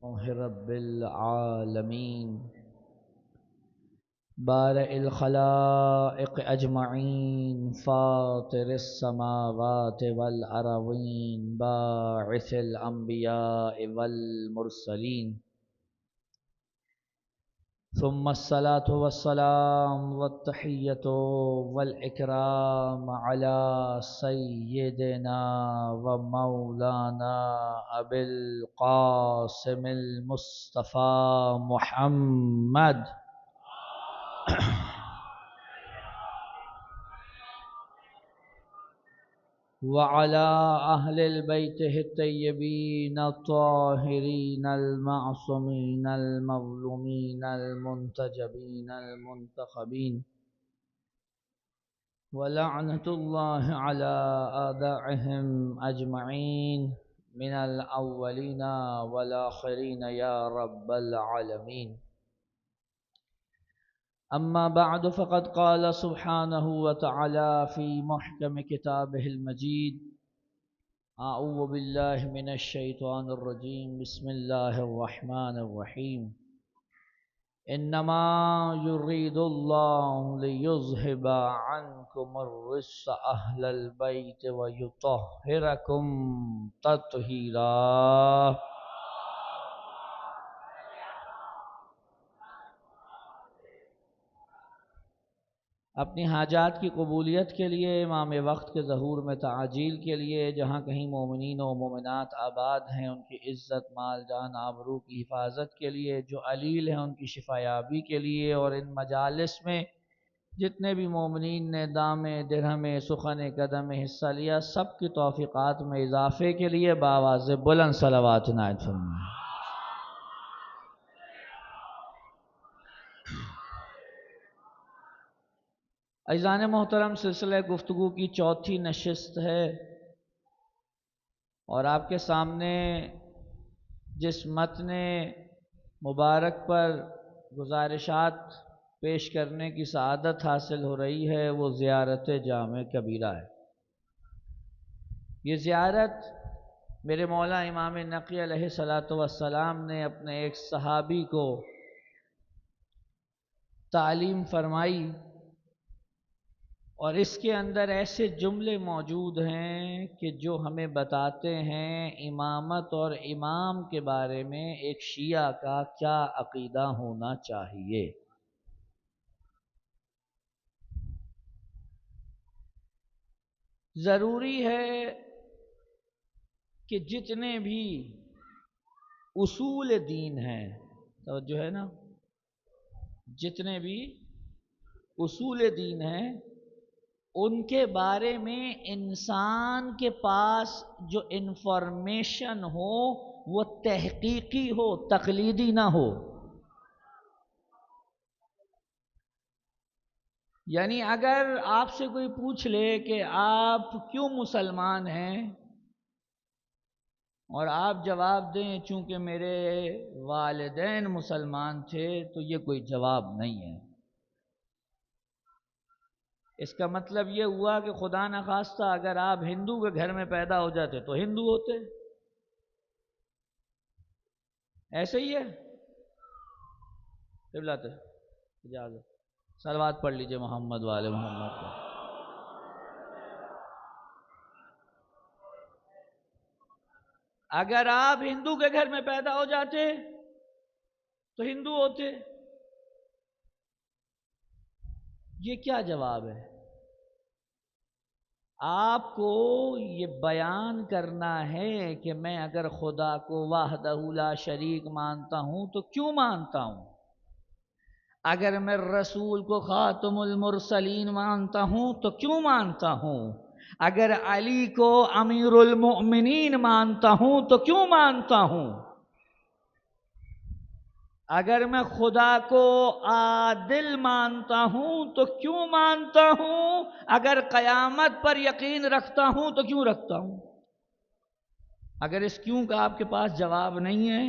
رب العالمين بارئ الخلائق أجمعين فاطر السماوات والأرضين باعث الأنبياء والمرسلين ثم الصلاة والسلام والتحية والإكرام على سيدنا ومولانا أبي القاسم المصطفى محمد وعلى أهل البيت الطيبين الطاهرين المعصومين المظلومين المنتجبين المنتخبين ولعنة الله على أعدائهم أجمعين من الأولين والآخرين يا رب العالمين. أما بعد فقد قال سبحانه وتعالى في محكم كتابه المجيد: أعوذ بالله من الشيطان الرجيم بسم الله الرحمن الرحيم إنما يريد الله ليذهب عنكم الرجس أهل البيت ويطهركم تطهيرا. اپنی حاجات کی قبولیت کے لیے، امام وقت کے ظہور میں تعجیل کے لیے، جہاں کہیں مومنین و مومنات آباد ہیں ان کی عزت، مال، جان، آبرو کی حفاظت کے لیے، جو علیل ہیں ان کی شفایابی کے لیے، اور ان مجالس میں جتنے بھی مومنین نے دام درہم سخن قدم حصہ لیا، سب کی توفیقات میں اضافے کے لیے بآواز بلند صلوات عنایت فرمائیں۔ عزیزان محترم، سلسلہ گفتگو کی چوتھی نشست ہے، اور آپ کے سامنے جس متن مبارک پر گزارشات پیش کرنے کی سعادت حاصل ہو رہی ہے وہ زیارت جامع کبیرہ ہے۔ یہ زیارت میرے مولا امام نقی علیہ السلام نے اپنے ایک صحابی کو تعلیم فرمائی، اور اس کے اندر ایسے جملے موجود ہیں کہ جو ہمیں بتاتے ہیں امامت اور امام کے بارے میں ایک شیعہ کا کیا عقیدہ ہونا چاہیے۔ ضروری ہے کہ جتنے بھی اصول دین ہیں، توجہ ہے نا، جتنے بھی اصول دین ہیں ان کے بارے میں انسان کے پاس جو انفارمیشن ہو وہ تحقیقی ہو، تقلیدی نہ ہو۔ یعنی اگر آپ سے کوئی پوچھ لے کہ آپ کیوں مسلمان ہیں، اور آپ جواب دیں چونکہ میرے والدین مسلمان تھے، تو یہ کوئی جواب نہیں ہے۔ اس کا مطلب یہ ہوا کہ خدا نخواستہ اگر آپ ہندو کے گھر میں پیدا ہو جاتے تو ہندو ہوتے، ایسے ہی ہے۔ اجازت صلوات پڑھ لیجئے محمد والے محمد کا۔ اگر آپ ہندو کے گھر میں پیدا ہو جاتے تو ہندو ہوتے، یہ کیا جواب ہے؟ آپ کو یہ بیان کرنا ہے کہ میں اگر خدا کو وحدہ لا شریک مانتا ہوں تو کیوں مانتا ہوں، اگر میں رسول کو خاتم المرسلین مانتا ہوں تو کیوں مانتا ہوں، اگر علی کو امیر المؤمنین مانتا ہوں تو کیوں مانتا ہوں، اگر میں خدا کو عادل مانتا ہوں تو کیوں مانتا ہوں، اگر قیامت پر یقین رکھتا ہوں تو کیوں رکھتا ہوں۔ اگر اس کیوں کا آپ کے پاس جواب نہیں ہے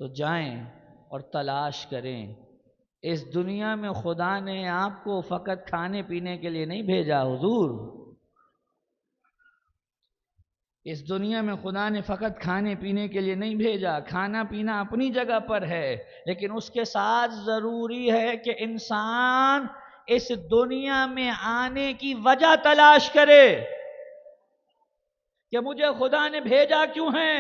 تو جائیں اور تلاش کریں۔ اس دنیا میں خدا نے آپ کو فقط کھانے پینے کے لیے نہیں بھیجا حضور، اس دنیا میں خدا نے فقط کھانے پینے کے لیے نہیں بھیجا، کھانا پینا اپنی جگہ پر ہے، لیکن اس کے ساتھ ضروری ہے کہ انسان اس دنیا میں آنے کی وجہ تلاش کرے کہ مجھے خدا نے بھیجا کیوں ہے۔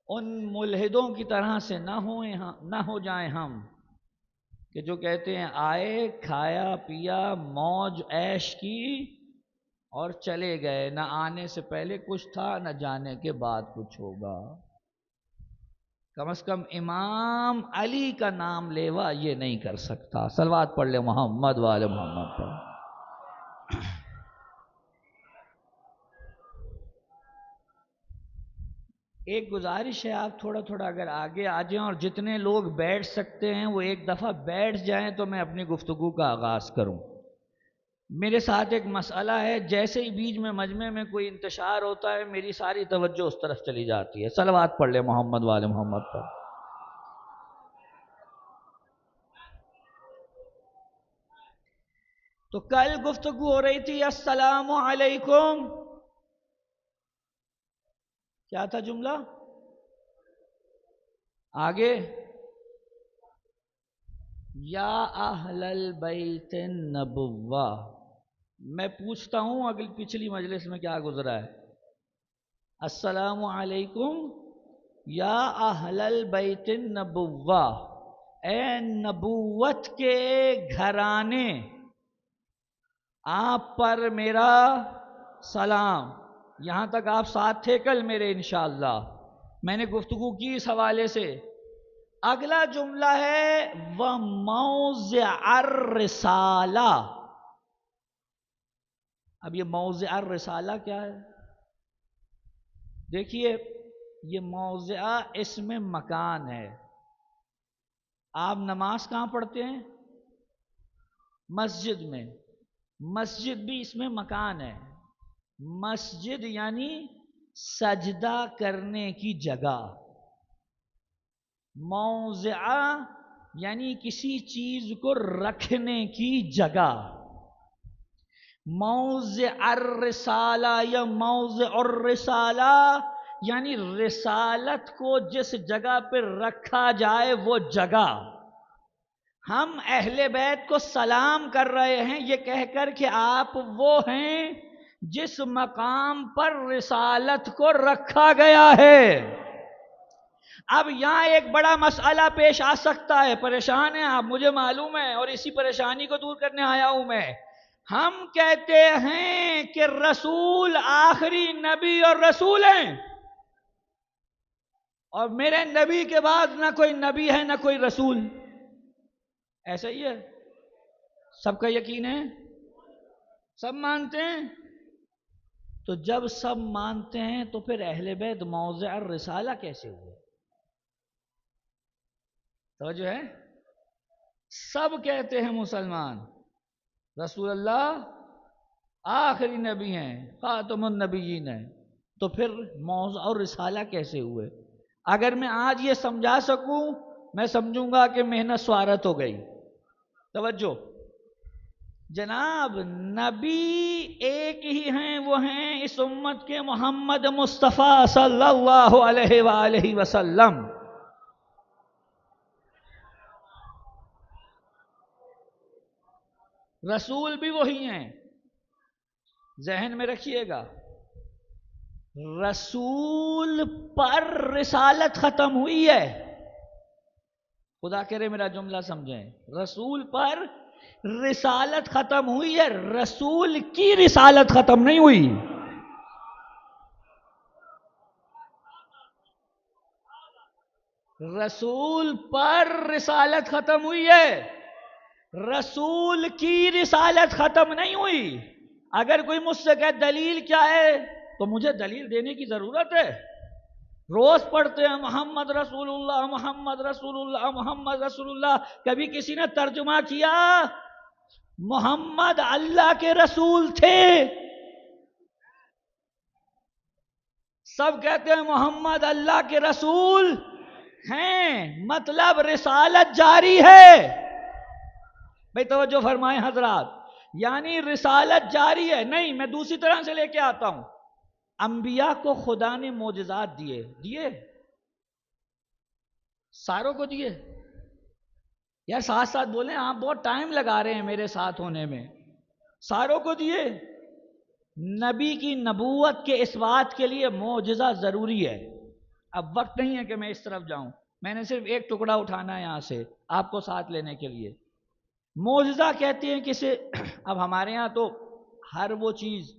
ان ملحدوں کی طرح سے نہ ہو جائیں ہم کہ جو کہتے ہیں آئے، کھایا پیا، موج عیش کی اور چلے گئے، نہ آنے سے پہلے کچھ تھا نہ جانے کے بعد کچھ ہوگا۔ کم از کم امام علی کا نام لیوا یہ نہیں کر سکتا۔ صلوات پڑھ لے محمد وآل محمد پر۔ ایک گزارش ہے، آپ تھوڑا تھوڑا اگر آگے آ جائیں اور جتنے لوگ بیٹھ سکتے ہیں وہ ایک دفعہ بیٹھ جائیں تو میں اپنی گفتگو کا آغاز کروں۔ میرے ساتھ ایک مسئلہ ہے، جیسے ہی بیچ میں مجمع میں کوئی انتشار ہوتا ہے میری ساری توجہ اس طرف چلی جاتی ہے۔ صلوات پڑھ لے محمد والے محمد پر۔ تو کل گفتگو ہو رہی تھی السلام علیکم، کیا تھا جملہ؟ آگے یا اہل البیت النبوہ۔ میں پوچھتا ہوں اگلی پچھلی مجلس میں کیا گزرا ہے؟ السلام علیکم یا اہل البیت النبوہ، اے نبوت کے گھرانے، آپ پر میرا سلام۔ یہاں تک آپ ساتھ تھے کل میرے انشاءاللہ، میں نے گفتگو کی اس حوالے سے۔ اگلا جملہ ہے وَمَوْضِعَ الرِّسَالَہ۔ اب یہ موضع الرسالہ کیا ہے؟ دیکھیے، یہ موضع اسم مکان ہے۔ آپ نماز کہاں پڑھتے ہیں؟ مسجد میں۔ مسجد بھی اس میں مکان ہے۔ مسجد یعنی سجدہ کرنے کی جگہ، موضع یعنی کسی چیز کو رکھنے کی جگہ۔ موضع الرسالہ یا موضع الرسالہ یعنی رسالت کو جس جگہ پر رکھا جائے وہ جگہ۔ ہم اہل بیت کو سلام کر رہے ہیں یہ کہہ کر کہ آپ وہ ہیں جس مقام پر رسالت کو رکھا گیا ہے۔ اب یہاں ایک بڑا مسئلہ پیش آ سکتا ہے، پریشان ہیں آپ، مجھے معلوم ہے، اور اسی پریشانی کو دور کرنے آیا ہوں میں۔ ہم کہتے ہیں کہ رسول آخری نبی اور رسول ہیں، اور میرے نبی کے بعد نہ کوئی نبی ہے نہ کوئی رسول۔ ایسا ہی ہے؟ سب کا یقین ہے؟ سب مانتے ہیں؟ تو جب سب مانتے ہیں تو پھر اہل بیت موضع الرسالہ کیسے ہوئے؟ توجہ ہے؟ سب کہتے ہیں مسلمان رسول اللہ آخری نبی ہیں، خاتم النبیین ہیں، تو پھر موضع الرسالہ کیسے ہوئے؟ اگر میں آج یہ سمجھا سکوں میں سمجھوں گا کہ محنت سوارت ہو گئی۔ توجہ جناب، نبی ایک ہی ہیں، وہ ہیں اس امت کے محمد مصطفیٰ صلی اللہ علیہ وآلہ وسلم۔ رسول بھی وہی ہیں، ذہن میں رکھیے گا۔ رسول پر رسالت ختم ہوئی ہے، خدا کرے میرا جملہ سمجھیں، رسول پر رسالت ختم ہوئی ہے، رسول کی رسالت ختم نہیں ہوئی۔ رسول پر رسالت ختم ہوئی ہے، رسول کی رسالت ختم نہیں ہوئی۔ اگر کوئی مجھ سے کہے دلیل کیا ہے تو مجھے دلیل دینے کی ضرورت ہے؟ روز پڑھتے ہیں محمد رسول اللہ محمد رسول اللہ محمد رسول اللہ، کبھی کسی نے ترجمہ کیا محمد اللہ کے رسول تھے؟ سب کہتے ہیں محمد اللہ کے رسول ہیں، مطلب رسالت جاری ہے۔ بھئی توجہ فرمائیں حضرات، یعنی رسالت جاری ہے نہیں، میں دوسری طرح سے لے کے آتا ہوں، انبیاء کو خدا نے معجزات دیے ساروں کو دیے؟ یار ساتھ ساتھ بولیں، آپ بہت ٹائم لگا رہے ہیں میرے ساتھ ہونے میں، ساروں کو دیے؟ نبی کی نبوت کے اس بات کے لیے معجزہ ضروری ہے۔ اب وقت نہیں ہے کہ میں اس طرف جاؤں، میں نے صرف ایک ٹکڑا اٹھانا ہے یہاں سے آپ کو ساتھ لینے کے لیے۔ معجزہ کہتے ہیں کسے؟ اب ہمارے ہاں تو ہر وہ چیز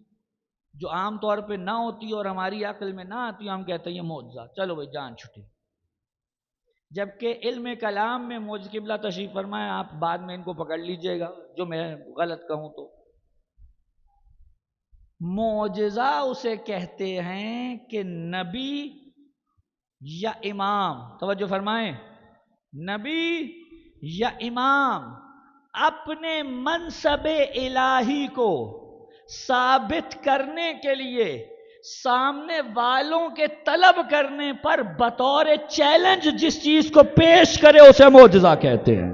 جو عام طور پہ نہ ہوتی اور ہماری عقل میں نہ آتی ہم کہتے ہیں یہ معجزہ، چلو بھائی جان چھٹی۔ جبکہ علم کلام میں معجزہ، قبلہ تشریف فرمائے، آپ بعد میں ان کو پکڑ لیجئے گا جو میں غلط کہوں تو، معجزہ اسے کہتے ہیں کہ نبی یا امام، توجہ فرمائیں، نبی یا امام اپنے منصب الہی کو ثابت کرنے کے لیے سامنے والوں کے طلب کرنے پر بطور چیلنج جس چیز کو پیش کرے اسے معجزہ کہتے ہیں۔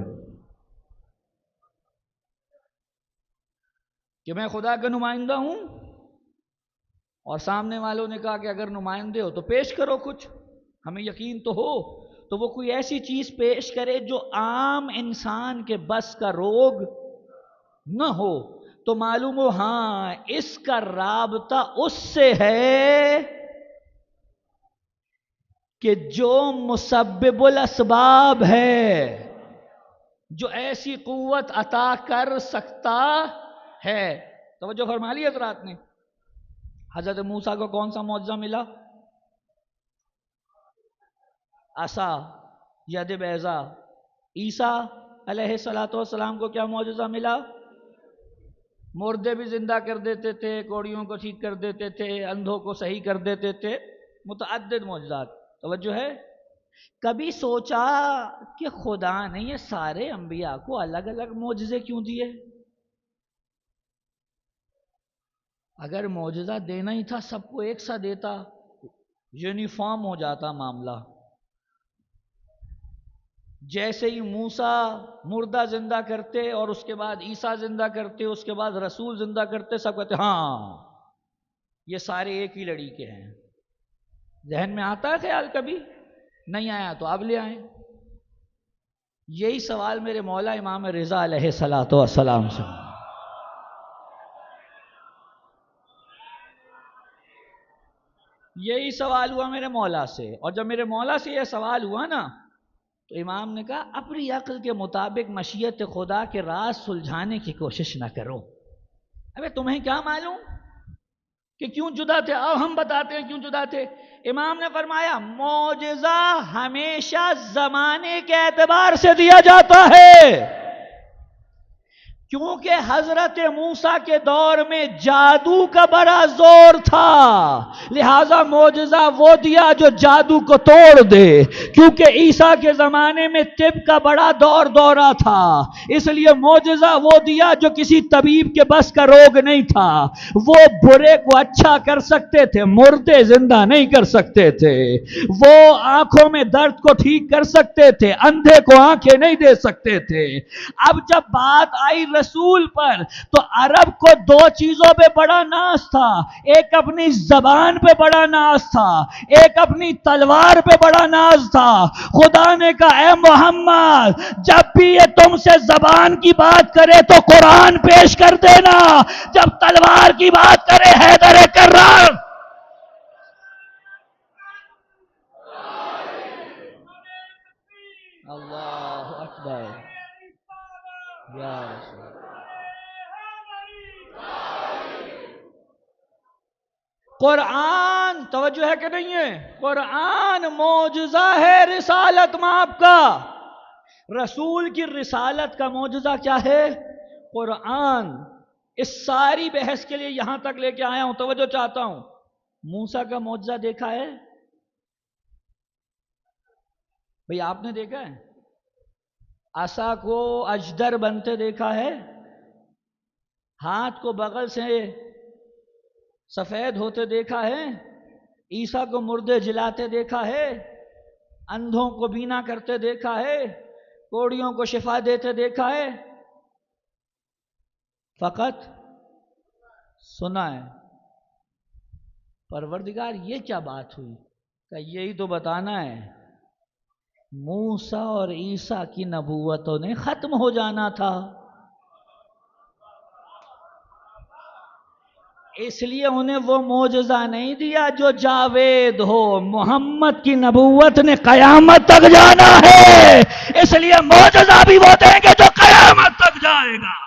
کہ میں خدا کا نمائندہ ہوں اور سامنے والوں نے کہا کہ اگر نمائندے ہو تو پیش کرو کچھ، ہمیں یقین تو ہو، تو وہ کوئی ایسی چیز پیش کرے جو عام انسان کے بس کا روگ نہ ہو، تو معلوم ہو ہاں اس کا رابطہ اس سے ہے کہ جو مسبب الاسباب ہے، جو ایسی قوت عطا کر سکتا ہے۔ توجہ فرما لی حضرات نے؟ حضرت موسیٰ کو کون سا معجزہ ملا؟ عصا، ید بیضا۔ عیسیٰ علیہ السلام کو کیا معجزہ ملا؟ مردے بھی زندہ کر دیتے تھے، کوڑیوں کو ٹھیک کر دیتے تھے، اندھوں کو صحیح کر دیتے تھے، متعدد معجزات۔ توجہ ہے؟ کبھی سوچا کہ خدا نے یہ سارے انبیاء کو الگ الگ معجزے کیوں دیے؟ اگر معجزہ دینا ہی تھا سب کو ایک سا دیتا، یونیفارم ہو جاتا معاملہ۔ جیسے ہی موسیٰ مردہ زندہ کرتے اور اس کے بعد عیسیٰ زندہ کرتے، اس کے بعد رسول زندہ کرتے، سب کہتے ہاں یہ سارے ایک ہی لڑی کے ہیں۔ ذہن میں آتا ہے خیال؟ کبھی نہیں آیا تو اب لے آئیں۔ یہی سوال میرے مولا امام رضا علیہ السلام سے، یہی سوال ہوا میرے مولا سے، اور جب میرے مولا سے یہ سوال ہوا نا تو امام نے کہا اپنی عقل کے مطابق مشیت خدا کے راز سلجھانے کی کوشش نہ کرو۔ ابے تمہیں کیا معلوم کہ کیوں جدا تھے؟ اب ہم بتاتے ہیں کیوں جدا تھے۔ امام نے فرمایا معجزہ ہمیشہ زمانے کے اعتبار سے دیا جاتا ہے، کیونکہ حضرت موسیٰ کے دور میں جادو کا بڑا زور تھا، لہذا معجزہ وہ دیا جو جادو کو توڑ دے۔ کیونکہ عیسیٰ کے زمانے میں طب کا بڑا دورہ تھا، اس لیے معجزہ وہ دیا جو کسی طبیب کے بس کا روگ نہیں تھا۔ وہ برے کو اچھا کر سکتے تھے، مردے زندہ نہیں کر سکتے تھے۔ وہ آنکھوں میں درد کو ٹھیک کر سکتے تھے، اندھے کو آنکھیں نہیں دے سکتے تھے۔ اب جب بات آئی رسول پر تو عرب کو دو چیزوں پہ بڑا ناز تھا، ایک اپنی زبان پہ بڑا ناز تھا، ایک اپنی تلوار پہ بڑا ناز تھا۔ خدا نے کہا اے محمد جب بھی یہ تم سے زبان کی بات کرے تو قرآن پیش کر دینا، جب تلوار کی بات کرے حیدر کرار۔ اللہ اکبر یا رسول۔ قرآن، توجہ ہے کہ نہیں ہے؟ قرآن معجزہ ہے رسالت مآب کا۔ رسول کی رسالت کا معجزہ کیا ہے؟ قرآن۔ اس ساری بحث کے لیے یہاں تک لے کے آیا ہوں، توجہ چاہتا ہوں۔ موسیٰ کا معجزہ دیکھا ہے؟ بھئی آپ نے دیکھا ہے؟ عصا کو اجدر بنتے دیکھا ہے؟ ہاتھ کو بغل سے سفید ہوتے دیکھا ہے؟ عیسیٰ کو مردے جلاتے دیکھا ہے؟ اندھوں کو بینا کرتے دیکھا ہے؟ کوڑیوں کو شفا دیتے دیکھا ہے؟ فقط سنا ہے۔ پروردگار یہ کیا بات ہوئی؟ کہ یہی تو بتانا ہے، موسیٰ اور عیسیٰ کی نبوتوں نے ختم ہو جانا تھا، اس لیے انہیں وہ معجزہ نہیں دیا جو جاوید ہو۔ محمد کی نبوت نے قیامت تک جانا ہے، اس لیے معجزہ بھی وہ دیں گے جو قیامت تک جائے گا۔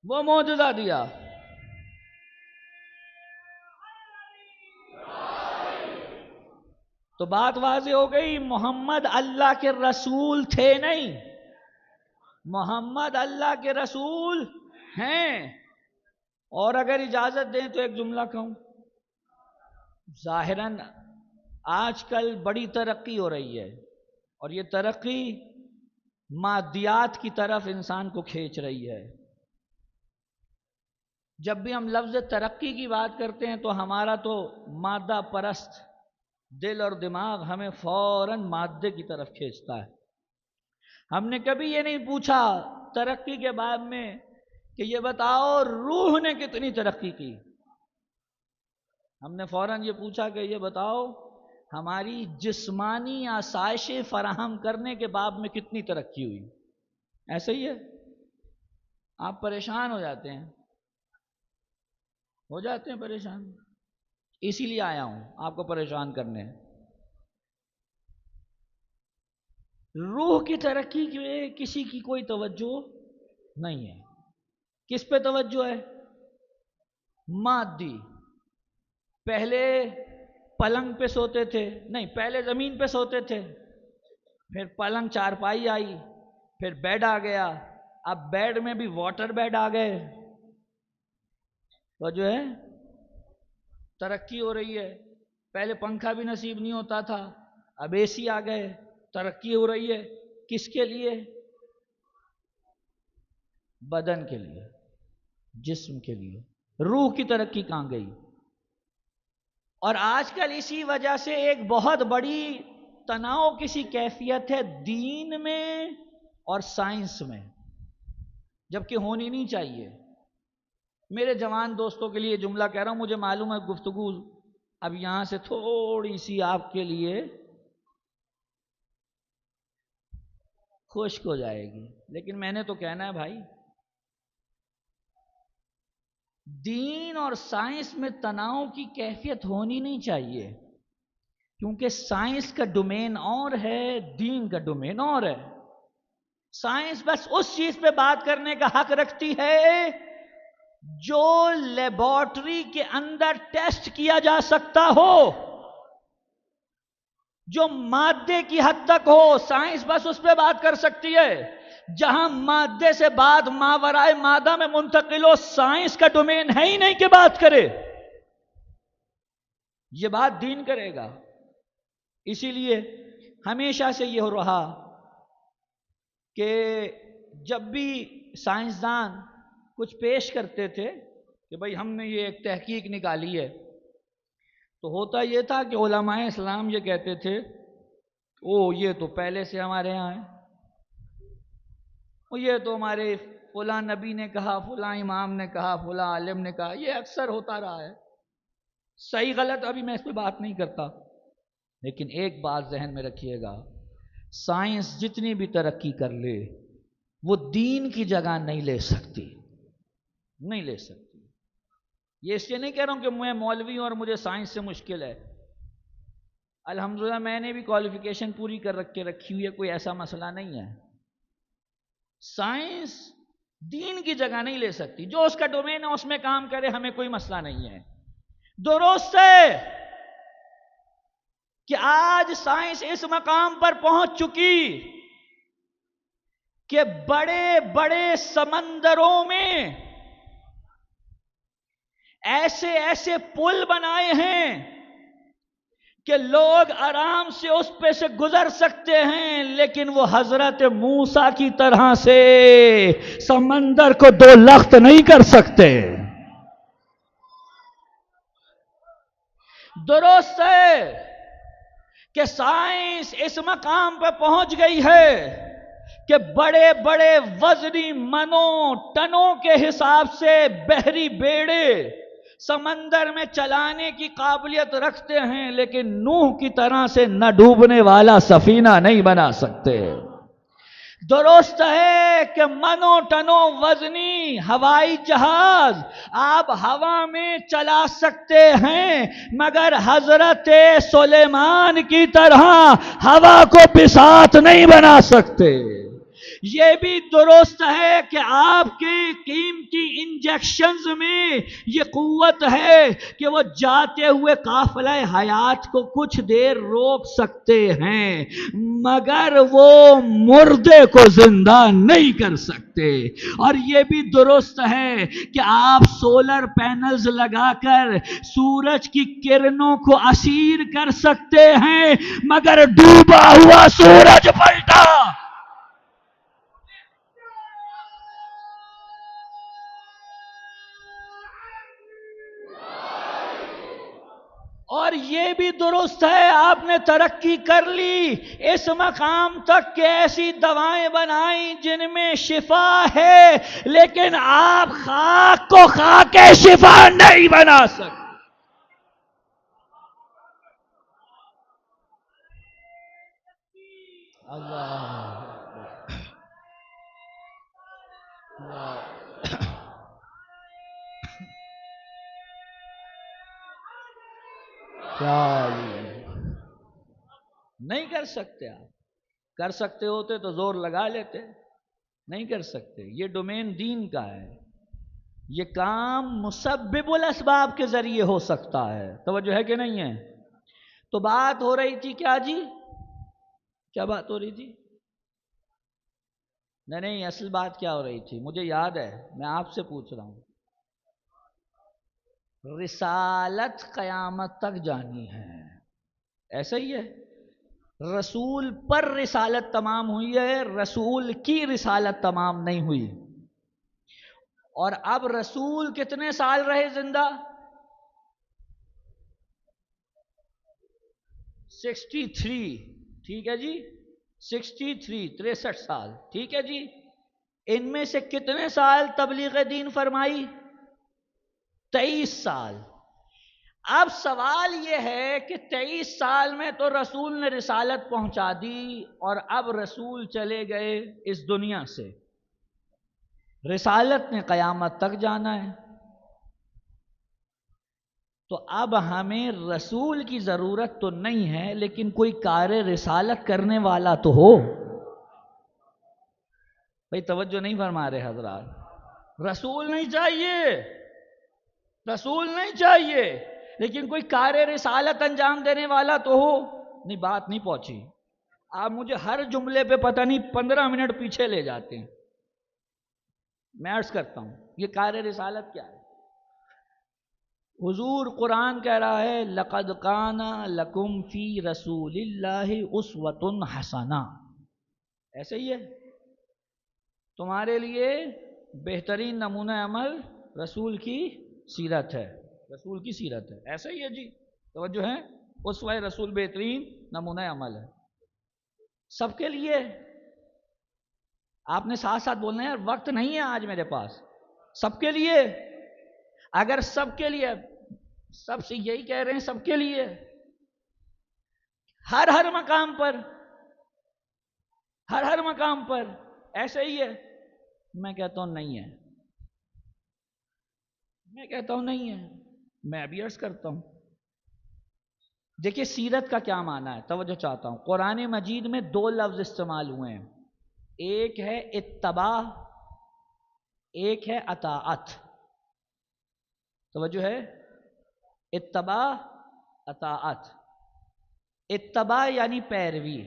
وہ معجزہ دیا۔ تو بات واضح ہو گئی، محمد اللہ کے رسول تھے نہیں، محمد اللہ کے رسول ہیں۔ اور اگر اجازت دیں تو ایک جملہ کہوں، ظاہراً آج کل بڑی ترقی ہو رہی ہے، اور یہ ترقی مادیات کی طرف انسان کو کھینچ رہی ہے۔ جب بھی ہم لفظ ترقی کی بات کرتے ہیں تو ہمارا تو مادہ پرست دل اور دماغ ہمیں فوراً مادے کی طرف کھینچتا ہے۔ ہم نے کبھی یہ نہیں پوچھا ترقی کے باب میں کہ یہ بتاؤ روح نے کتنی ترقی کی۔ ہم نے فوراً یہ پوچھا کہ یہ بتاؤ ہماری جسمانی آسائشیں فراہم کرنے کے باب میں کتنی ترقی ہوئی۔ ایسے ہی ہے، آپ پریشان ہو جاتے ہیں پریشان، اسی لیے آیا ہوں آپ کو پریشان کرنے۔ روح کی ترقی کے کسی کی کوئی توجہ نہیں ہے۔ کس پہ توجہ ہے؟ مادی۔ پہلے پلنگ پہ سوتے تھے، نہیں پہلے زمین پہ سوتے تھے، پھر پلنگ چارپائی آئی، پھر بیڈ آ گیا، اب بیڈ میں بھی واٹر بیڈ آ گئے، تو جو ہے ترقی ہو رہی ہے۔ پہلے پنکھا بھی نصیب نہیں ہوتا تھا، اب اے سی آ گئے، ترقی ہو رہی ہے۔ کس کے لیے؟ بدن کے لیے، جسم کے لیے۔ روح کی ترقی کہاں گئی؟ اور آج کل اسی وجہ سے ایک بہت بڑی تناؤ کسی کیفیت ہے دین میں اور سائنس میں، جبکہ ہونی نہیں چاہیے۔ میرے جوان دوستوں کے لیے جملہ کہہ رہا ہوں، مجھے معلوم ہے گفتگو اب یہاں سے تھوڑی سی آپ کے لیے خشک ہو جائے گی، لیکن میں نے تو کہنا ہے بھائی، دین اور سائنس میں تناؤ کی کیفیت ہونی نہیں چاہیے، کیونکہ سائنس کا ڈومین اور ہے، دین کا ڈومین اور ہے۔ سائنس بس اس چیز پہ بات کرنے کا حق رکھتی ہے جو لیبارٹری کے اندر ٹیسٹ کیا جا سکتا ہو، جو مادے کی حد تک ہو۔ سائنس بس اس پہ بات کر سکتی ہے جہاں مادے سے بات ماورائے مادہ میں منتقل ہو۔ سائنس کا ڈومین ہے ہی نہیں کہ بات کرے، یہ بات دین کرے گا۔ اسی لیے ہمیشہ سے یہ ہو رہا کہ جب بھی سائنسدان کچھ پیش کرتے تھے کہ بھئی ہم نے یہ ایک تحقیق نکالی ہے، تو ہوتا یہ تھا کہ علماء اسلام یہ کہتے تھے یہ تو پہلے سے ہمارے ہاں ہے، یہ تو ہمارے فلاں نبی نے کہا، فلاں امام نے کہا، فلاں عالم نے کہا، یہ اکثر ہوتا رہا ہے۔ صحیح غلط ابھی میں اس پہ بات نہیں کرتا، لیکن ایک بات ذہن میں رکھیے گا، سائنس جتنی بھی ترقی کر لے وہ دین کی جگہ نہیں لے سکتی، نہیں لے سکتی۔ یہ اس لیے نہیں کہہ رہا ہوں کہ میں مولوی ہوں اور مجھے سائنس سے مشکل ہے، الحمدللہ میں نے بھی کوالیفیکیشن پوری کر رکھی ہوئی ہے، کوئی ایسا مسئلہ نہیں ہے۔ سائنس دین کی جگہ نہیں لے سکتی، جو اس کا ڈومین ہے اس میں کام کرے، ہمیں کوئی مسئلہ نہیں ہے۔ درست ہے کہ آج سائنس اس مقام پر پہنچ چکی کہ بڑے بڑے سمندروں میں ایسے ایسے پل بنائے ہیں کہ لوگ آرام سے اس پہ سے گزر سکتے ہیں، لیکن وہ حضرت موسیٰ کی طرح سے سمندر کو دو لخت نہیں کر سکتے۔ درست ہے کہ سائنس اس مقام پہ پہنچ گئی ہے کہ بڑے بڑے وزنی منوں ٹنوں کے حساب سے بحری بیڑے سمندر میں چلانے کی قابلیت رکھتے ہیں، لیکن نوح کی طرح سے نہ ڈوبنے والا سفینہ نہیں بنا سکتے۔ درست ہے کہ منوں ٹنوں وزنی ہوائی جہاز آپ ہوا میں چلا سکتے ہیں، مگر حضرت سلیمان کی طرح ہوا کو بساط نہیں بنا سکتے۔ یہ بھی درست ہے کہ آپ کے قیمتی انجیکشنز میں یہ قوت ہے کہ وہ جاتے ہوئے قافلہ حیات کو کچھ دیر روک سکتے ہیں، مگر وہ مردے کو زندہ نہیں کر سکتے۔ اور یہ بھی درست ہے کہ آپ سولر پینلز لگا کر سورج کی کرنوں کو اسیر کر سکتے ہیں، مگر ڈوبا ہوا سورج پلٹا۔ اور یہ بھی درست ہے آپ نے ترقی کر لی اس مقام تک کہ ایسی دوائیں بنائیں جن میں شفا ہے، لیکن آپ خاک کو خاک شفا نہیں بنا سکتے۔ نہیں کر سکتے آپ، کر سکتے ہوتے تو زور لگا لیتے، نہیں کر سکتے۔ یہ ڈومین دین کا ہے، یہ کام مسبب الاسباب کے ذریعے ہو سکتا ہے۔ توجہ ہے کہ نہیں ہے؟ تو بات ہو رہی تھی کیا جی؟ کیا بات ہو رہی تھی؟ نہیں اصل بات کیا ہو رہی تھی مجھے یاد ہے، میں آپ سے پوچھ رہا ہوں۔ رسالت قیامت تک جانی ہے، ایسا ہی ہے؟ رسول پر رسالت تمام ہوئی ہے، رسول کی رسالت تمام نہیں ہوئی۔ اور اب رسول کتنے سال رہے زندہ؟ 63، ٹھیک ہے جی، 63، 63 سال، ٹھیک ہے جی۔ ان میں سے کتنے سال تبلیغ دین فرمائی؟ 23 سال۔ اب سوال یہ ہے کہ 23 سال میں تو رسول نے رسالت پہنچا دی، اور اب رسول چلے گئے اس دنیا سے، رسالت نے قیامت تک جانا ہے، تو اب ہمیں رسول کی ضرورت تو نہیں ہے، لیکن کوئی کار رسالت کرنے والا تو ہو۔ بھئی توجہ نہیں فرما رہے حضرات، رسول نہیں چاہیے، رسول نہیں چاہیے، لیکن کوئی کار رسالت انجام دینے والا تو ہو۔ نہیں، بات نہیں پہنچی۔ آپ مجھے ہر جملے پہ پتہ نہیں 15 منٹ پیچھے لے جاتے ہیں۔ میں عرض کرتا ہوں یہ کار رسالت کیا ہے؟ حضور قرآن کہہ رہا ہے لَقَدْ كَانَ لَكُمْ فِي رَسُولِ اللَّهِ أُسْوَةٌ حَسَنَةٌ، ایسے ہی ہے؟ تمہارے لیے بہترین نمونہ عمل رسول کی سیرت ہے، رسول کی سیرت ہے، ایسا ہی ہے جی؟ توجہ ہے؟ اسوہ رسول بہترین نمونہ عمل ہے، سب کے لیے۔ آپ نے ساتھ ساتھ بولنا ہے، یار وقت نہیں ہے آج میرے پاس۔ سب کے لیے، اگر سب کے لیے، سب سے یہی کہہ رہے ہیں سب کے لیے، ہر مقام پر، ہر مقام پر ایسے ہی ہے؟ میں کہتا ہوں نہیں ہے، میں کہتا ہوں نہیں ہے۔ میں بھی عرض کرتا ہوں، دیکھیے سیرت کا کیا معنی ہے، توجہ چاہتا ہوں۔ قرآن مجید میں 2 لفظ استعمال ہوئے ہیں، ایک ہے اتباع، ایک ہے اطاعت۔ توجہ ہے؟ اتباع، اطاعت۔ اتباع یعنی پیروی،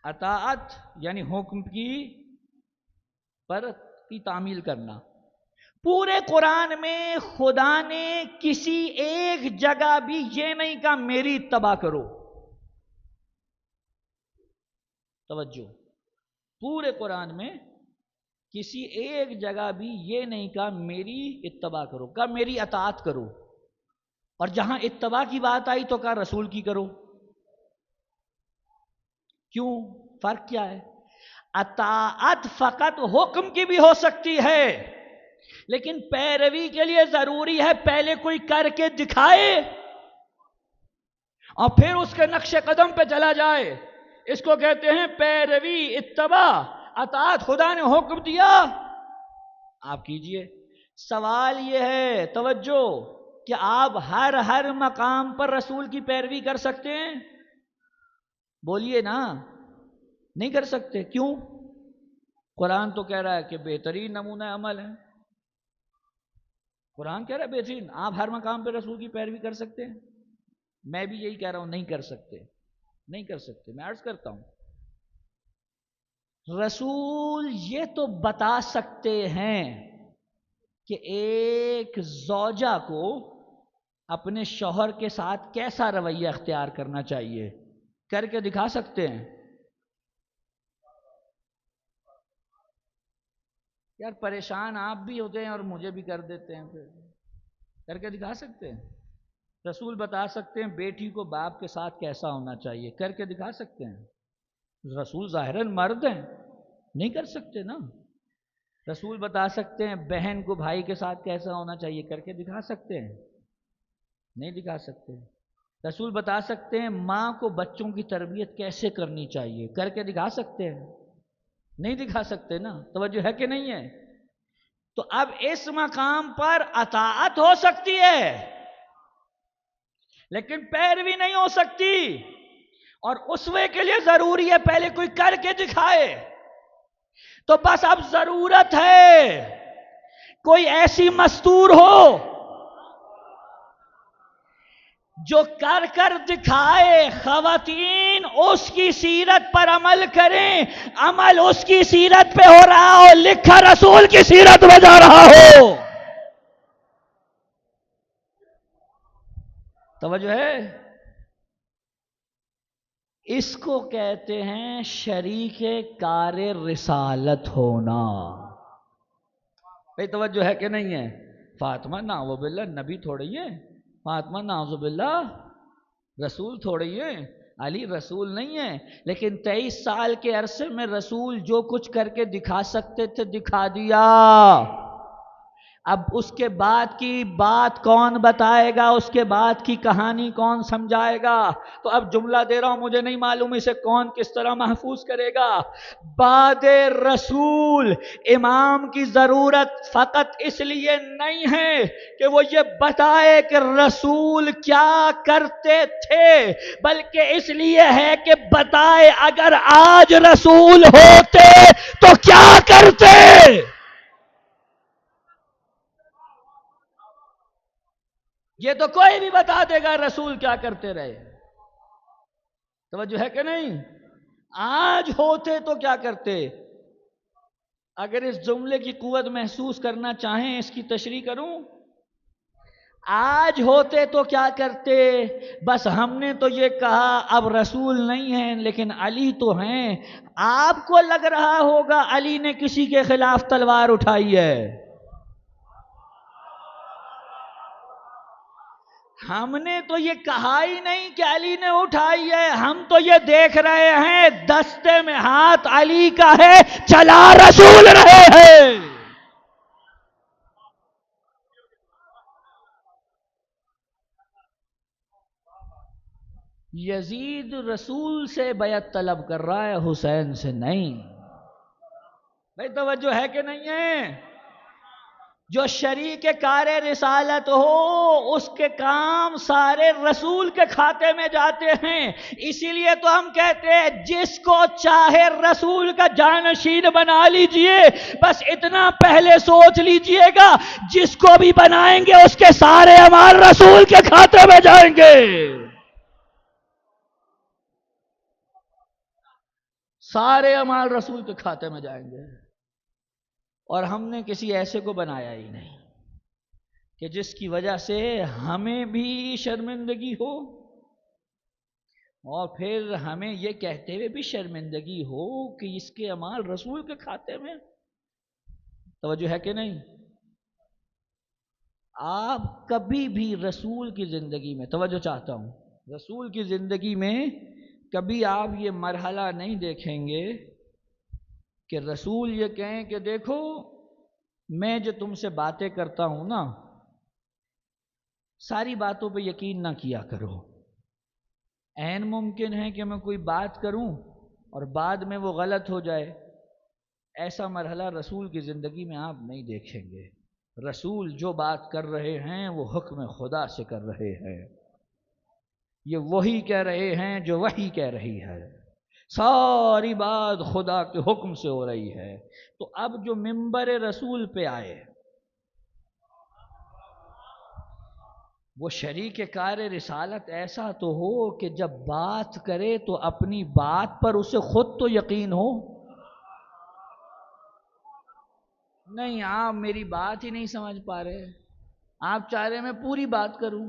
اطاعت یعنی حکم کی تعمیل کرنا۔ پورے قرآن میں خدا نے کسی ایک جگہ بھی یہ نہیں کہا میری اتباع کرو۔ توجہ، پورے قرآن میں کسی ایک جگہ بھی یہ نہیں کہا میری اتباع کرو، کہا میری اطاعت کرو۔ اور جہاں اتباع کی بات آئی تو کہا رسول کی کرو۔ کیوں؟ فرق کیا ہے؟ اطاعت فقط حکم کی بھی ہو سکتی ہے، لیکن پیروی کے لیے ضروری ہے پہلے کوئی کر کے دکھائے اور پھر اس کے نقش قدم پہ چلا جائے۔ اس کو کہتے ہیں پیروی، اتباع، اطاعت۔ خدا نے حکم دیا آپ کیجئے۔ سوال یہ ہے، توجہ، کہ آپ ہر مقام پر رسول کی پیروی کر سکتے ہیں؟ بولیے نا، نہیں کر سکتے۔ کیوں؟ قرآن تو کہہ رہا ہے کہ بہترین نمونہ عمل ہے۔ قرآن کہہ رہا ہے بہترین، آپ ہر مقام پہ رسول کی پیروی کر سکتے ہیں؟ میں بھی یہی کہہ رہا ہوں، نہیں کر سکتے، نہیں کر سکتے۔ میں عرض کرتا ہوں، رسول یہ تو بتا سکتے ہیں کہ ایک زوجہ کو اپنے شوہر کے ساتھ کیسا رویہ اختیار کرنا چاہیے، کر کے دکھا سکتے ہیں۔ یار پریشان آپ بھی ہوتے ہیں اور مجھے بھی کر دیتے ہیں، پھر کر کے دکھا سکتے ہیں۔ رسول بتا سکتے ہیں بیٹی کو باپ کے ساتھ کیسا ہونا چاہیے، کر کے دکھا سکتے ہیں۔ رسول ظاہراً مرد ہیں، نہیں کر سکتے نا۔ رسول بتا سکتے ہیں بہن کو بھائی کے ساتھ کیسا ہونا چاہیے، کر کے دکھا سکتے ہیں؟ نہیں دکھا سکتے۔ رسول بتا سکتے ہیں ماں کو بچوں کی تربیت کیسے کرنی چاہیے، کر کے دکھا سکتے ہیں؟ نہیں دکھا سکتے نا۔ توجہ ہے کہ نہیں ہے؟ تو اب اس مقام پر اطاعت ہو سکتی ہے لیکن پیروی نہیں ہو سکتی، اور اسوے کے لیے ضروری ہے پہلے کوئی کر کے دکھائے۔ تو بس اب ضرورت ہے کوئی ایسی مستور ہو جو کر کر دکھائے، خواتین اس کی سیرت پر عمل کریں، عمل اس کی سیرت پہ ہو رہا ہو، لکھا رسول کی سیرت میں جا رہا ہو۔ توجہ ہے؟ اس کو کہتے ہیں شریک کار رسالت ہونا۔ بھئی توجہ ہے کہ نہیں ہے؟ فاطمہ نعوذ باللہ نبی تھوڑی ہے، فاطمہ نعوذ باللہ رسول تھوڑی ہے، علی رسول نہیں ہے، لیکن 23 سال کے عرصے میں رسول جو کچھ کر کے دکھا سکتے تھے دکھا دیا۔ اب اس کے بعد کی بات کون بتائے گا، اس کے بعد کی کہانی کون سمجھائے گا؟ تو اب جملہ دے رہا ہوں، مجھے نہیں معلوم اسے کون کس طرح محفوظ کرے گا۔ بعد رسول امام کی ضرورت فقط اس لیے نہیں ہے کہ وہ یہ بتائے کہ رسول کیا کرتے تھے، بلکہ اس لیے ہے کہ بتائے اگر آج رسول ہوتے تو کیا کرتے۔ یہ تو کوئی بھی بتا دے گا رسول کیا کرتے رہے۔ توجہ ہے کہ نہیں؟ آج ہوتے تو کیا کرتے؟ اگر اس جملے کی قوت محسوس کرنا چاہیں، اس کی تشریح کروں، آج ہوتے تو کیا کرتے؟ بس ہم نے تو یہ کہا اب رسول نہیں ہیں لیکن علی تو ہیں، آپ کو لگ رہا ہوگا علی نے کسی کے خلاف تلوار اٹھائی ہے، ہم نے تو یہ کہا ہی نہیں کہ علی نے اٹھائی ہے، ہم تو یہ دیکھ رہے ہیں دستے میں ہاتھ علی کا ہے، چلا رسول رہے ہیں۔ یزید رسول سے بیعت طلب کر رہا ہے، حسین سے نہیں۔ بھئی توجہ ہے کہ نہیں ہے؟ جو شریک کار رسالت ہو اس کے کام سارے رسول کے کھاتے میں جاتے ہیں۔ اسی لیے تو ہم کہتے ہیں جس کو چاہے رسول کا جانشین بنا لیجئے، بس اتنا پہلے سوچ لیجئے گا جس کو بھی بنائیں گے اس کے سارے اعمال رسول کے کھاتے میں جائیں گے، سارے اعمال رسول کے کھاتے میں جائیں گے۔ اور ہم نے کسی ایسے کو بنایا ہی نہیں کہ جس کی وجہ سے ہمیں بھی شرمندگی ہو اور پھر ہمیں یہ کہتے ہوئے بھی شرمندگی ہو کہ اس کے اعمال رسول کے کھاتے میں۔ توجہ ہے کہ نہیں؟ آپ کبھی بھی رسول کی زندگی میں، توجہ چاہتا ہوں، رسول کی زندگی میں کبھی آپ یہ مرحلہ نہیں دیکھیں گے کہ رسول یہ کہیں کہ دیکھو میں جو تم سے باتیں کرتا ہوں نا، ساری باتوں پہ یقین نہ کیا کرو۔ عین ممکن ہے کہ میں کوئی بات کروں اور بعد میں وہ غلط ہو جائے، ایسا مرحلہ رسول کی زندگی میں آپ نہیں دیکھیں گے۔ رسول جو بات کر رہے ہیں وہ حکم خدا سے کر رہے ہیں، یہ وہی کہہ رہے ہیں جو وحی کہہ رہی ہے، ساری بات خدا کے حکم سے ہو رہی ہے۔ تو اب جو منبر رسول پہ آئے وہ شریک کار رسالت ایسا تو ہو کہ جب بات کرے تو اپنی بات پر اسے خود تو یقین ہو۔ نہیں، آپ میری بات ہی نہیں سمجھ پا رہے، آپ چاہ رہے میں پوری بات کروں۔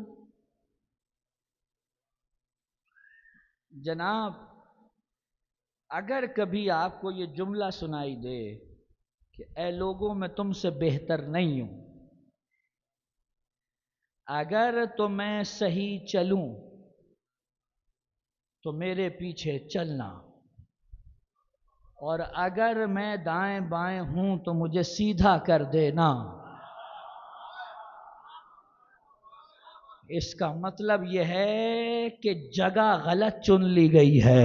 جناب اگر کبھی آپ کو یہ جملہ سنائی دے کہ اے لوگوں میں تم سے بہتر نہیں ہوں، اگر تو میں صحیح چلوں تو میرے پیچھے چلنا، اور اگر میں دائیں بائیں ہوں تو مجھے سیدھا کر دینا۔ اس کا مطلب یہ ہے کہ جگہ غلط چن لی گئی ہے۔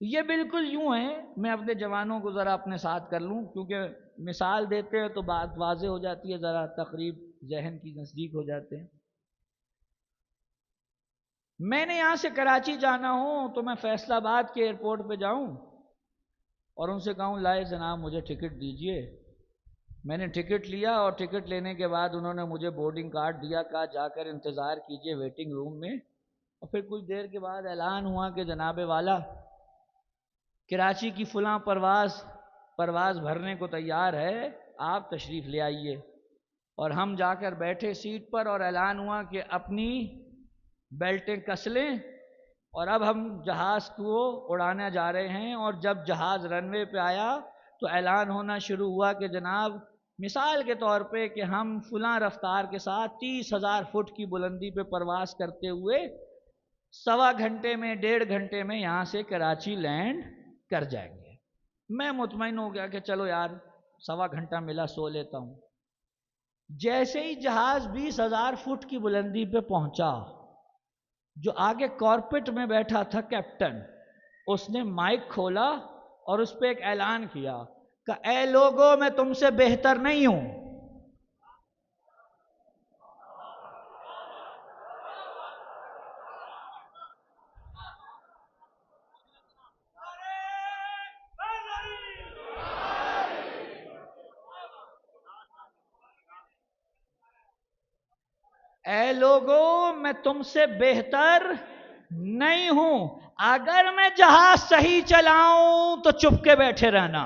یہ بالکل یوں ہے، میں اپنے جوانوں کو ذرا اپنے ساتھ کر لوں کیونکہ مثال دیتے ہیں تو بات واضح ہو جاتی ہے، ذرا تقریب ذہن کی نزدیک ہو جاتے ہیں۔ میں نے یہاں سے کراچی جانا ہوں تو میں فیصل آباد کے ایئرپورٹ پہ جاؤں اور ان سے کہوں لائے جناب مجھے ٹکٹ دیجئے۔ میں نے ٹکٹ لیا اور ٹکٹ لینے کے بعد انہوں نے مجھے بورڈنگ کارڈ دیا، کہا جا کر انتظار کیجئے ویٹنگ روم میں، اور پھر کچھ دیر کے بعد اعلان ہوا کہ جناب والا کراچی کی فلاں پرواز بھرنے کو تیار ہے، آپ تشریف لے آئیے۔ اور ہم جا کر بیٹھے سیٹ پر اور اعلان ہوا کہ اپنی بیلٹیں کس لیں، اور اب ہم جہاز کو اڑانے جا رہے ہیں۔ اور جب جہاز رن وے پہ آیا تو اعلان ہونا شروع ہوا کہ جناب مثال کے طور پہ کہ ہم فلاں رفتار کے ساتھ 30,000 فٹ کی بلندی پہ پرواز کرتے ہوئے 1.25 گھنٹے میں 1.5 گھنٹے میں یہاں سے کراچی لینڈ کر جائیں گے۔ میں مطمئن ہو گیا کہ چلو یار 1.25 گھنٹہ ملا، سو لیتا ہوں۔ جیسے ہی جہاز 20,000 فٹ کی بلندی پہ پہنچا، جو آگے کارپٹ میں بیٹھا تھا کیپٹن، اس نے مائک کھولا اور اس پہ ایک اعلان کیا کہ اے لوگوں میں تم سے بہتر نہیں ہوں۔ اے لوگوں میں تم سے بہتر نہیں ہوں، اگر میں جہاز صحیح چلاؤں تو چپ کے بیٹھے رہنا،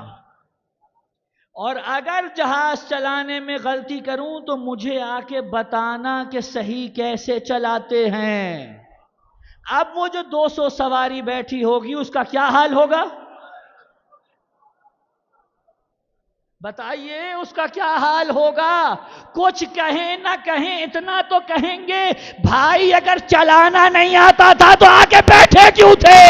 اور اگر جہاز چلانے میں غلطی کروں تو مجھے آ کے بتانا کہ صحیح کیسے چلاتے ہیں۔ اب وہ جو 200 سواری بیٹھی ہوگی اس کا کیا حال ہوگا؟ بتائیے اس کا کیا حال ہوگا؟ کچھ کہیں نہ کہیں اتنا تو کہیں گے بھائی اگر چلانا نہیں آتا تھا تو آگے بیٹھے کیوں تھے؟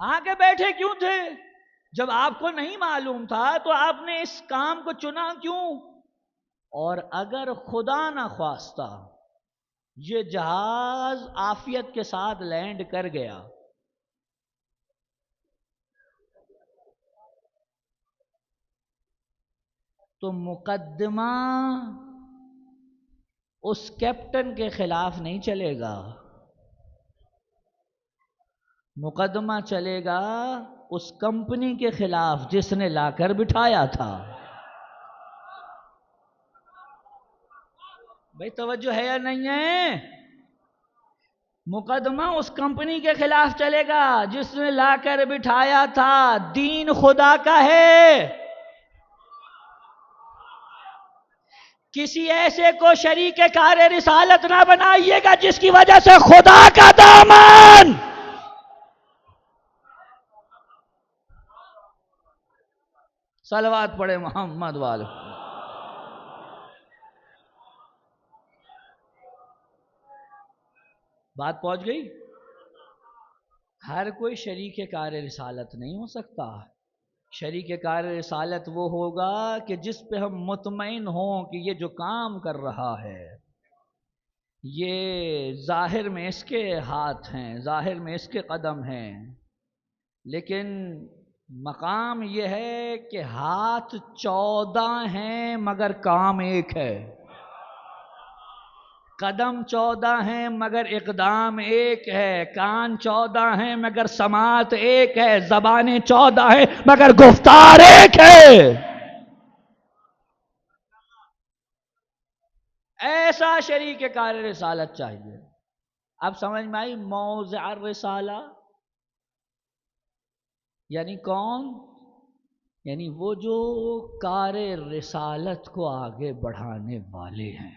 آگے بیٹھے کیوں تھے؟ جب آپ کو نہیں معلوم تھا تو آپ نے اس کام کو چنا کیوں؟ اور اگر خدا نہ خواستہ یہ جہاز عافیت کے ساتھ لینڈ کر گیا تو مقدمہ اس کیپٹن کے خلاف نہیں چلے گا، مقدمہ چلے گا اس کمپنی کے خلاف جس نے لا کر بٹھایا تھا۔ بھائی توجہ ہے یا نہیں ہے؟ مقدمہ اس کمپنی کے خلاف چلے گا جس نے لا کر بٹھایا تھا۔ دین خدا کا ہے، کسی ایسے کو شریک کار رسالت نہ بنائیے گا جس کی وجہ سے خدا کا دامن صلوات پڑھے محمد والے. بات پہنچ گئی. ہر کوئی شریک کار رسالت نہیں ہو سکتا. شریک کار رسالت وہ ہوگا کہ جس پہ ہم مطمئن ہوں کہ یہ جو کام کر رہا ہے یہ ظاہر میں اس کے ہاتھ ہیں، ظاہر میں اس کے قدم ہیں، لیکن مقام یہ ہے کہ ہاتھ 14 ہیں مگر کام ایک ہے، قدم 14 ہیں مگر اقدام ایک ہے، کان 14 ہیں مگر سماعت ایک ہے، زبانیں 14 ہیں مگر گفتار ایک ہے. ایسا شریک کار رسالت چاہیے. اب سمجھ میں آئی موضع الرسالہ یعنی کون؟ یعنی وہ جو کار رسالت کو آگے بڑھانے والے ہیں.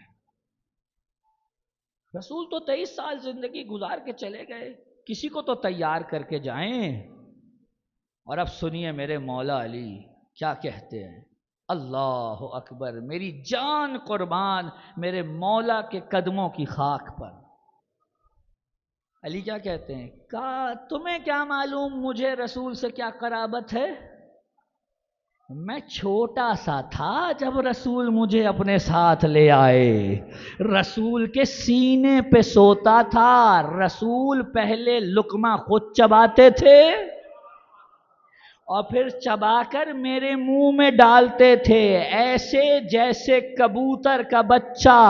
رسول تو 23 سال زندگی گزار کے چلے گئے، کسی کو تو تیار کر کے جائیں. اور اب سنیے میرے مولا علی کیا کہتے ہیں. اللہ اکبر، میری جان قربان میرے مولا کے قدموں کی خاک پر. علی کیا کہتے ہیں؟ کہا تمہیں کیا معلوم مجھے رسول سے کیا قرابت ہے؟ میں چھوٹا سا تھا جب رسول مجھے اپنے ساتھ لے آئے، رسول کے سینے پہ سوتا تھا، رسول پہلے لقمہ خود چباتے تھے اور پھر چبا کر میرے منہ میں ڈالتے تھے، ایسے جیسے کبوتر کا بچہ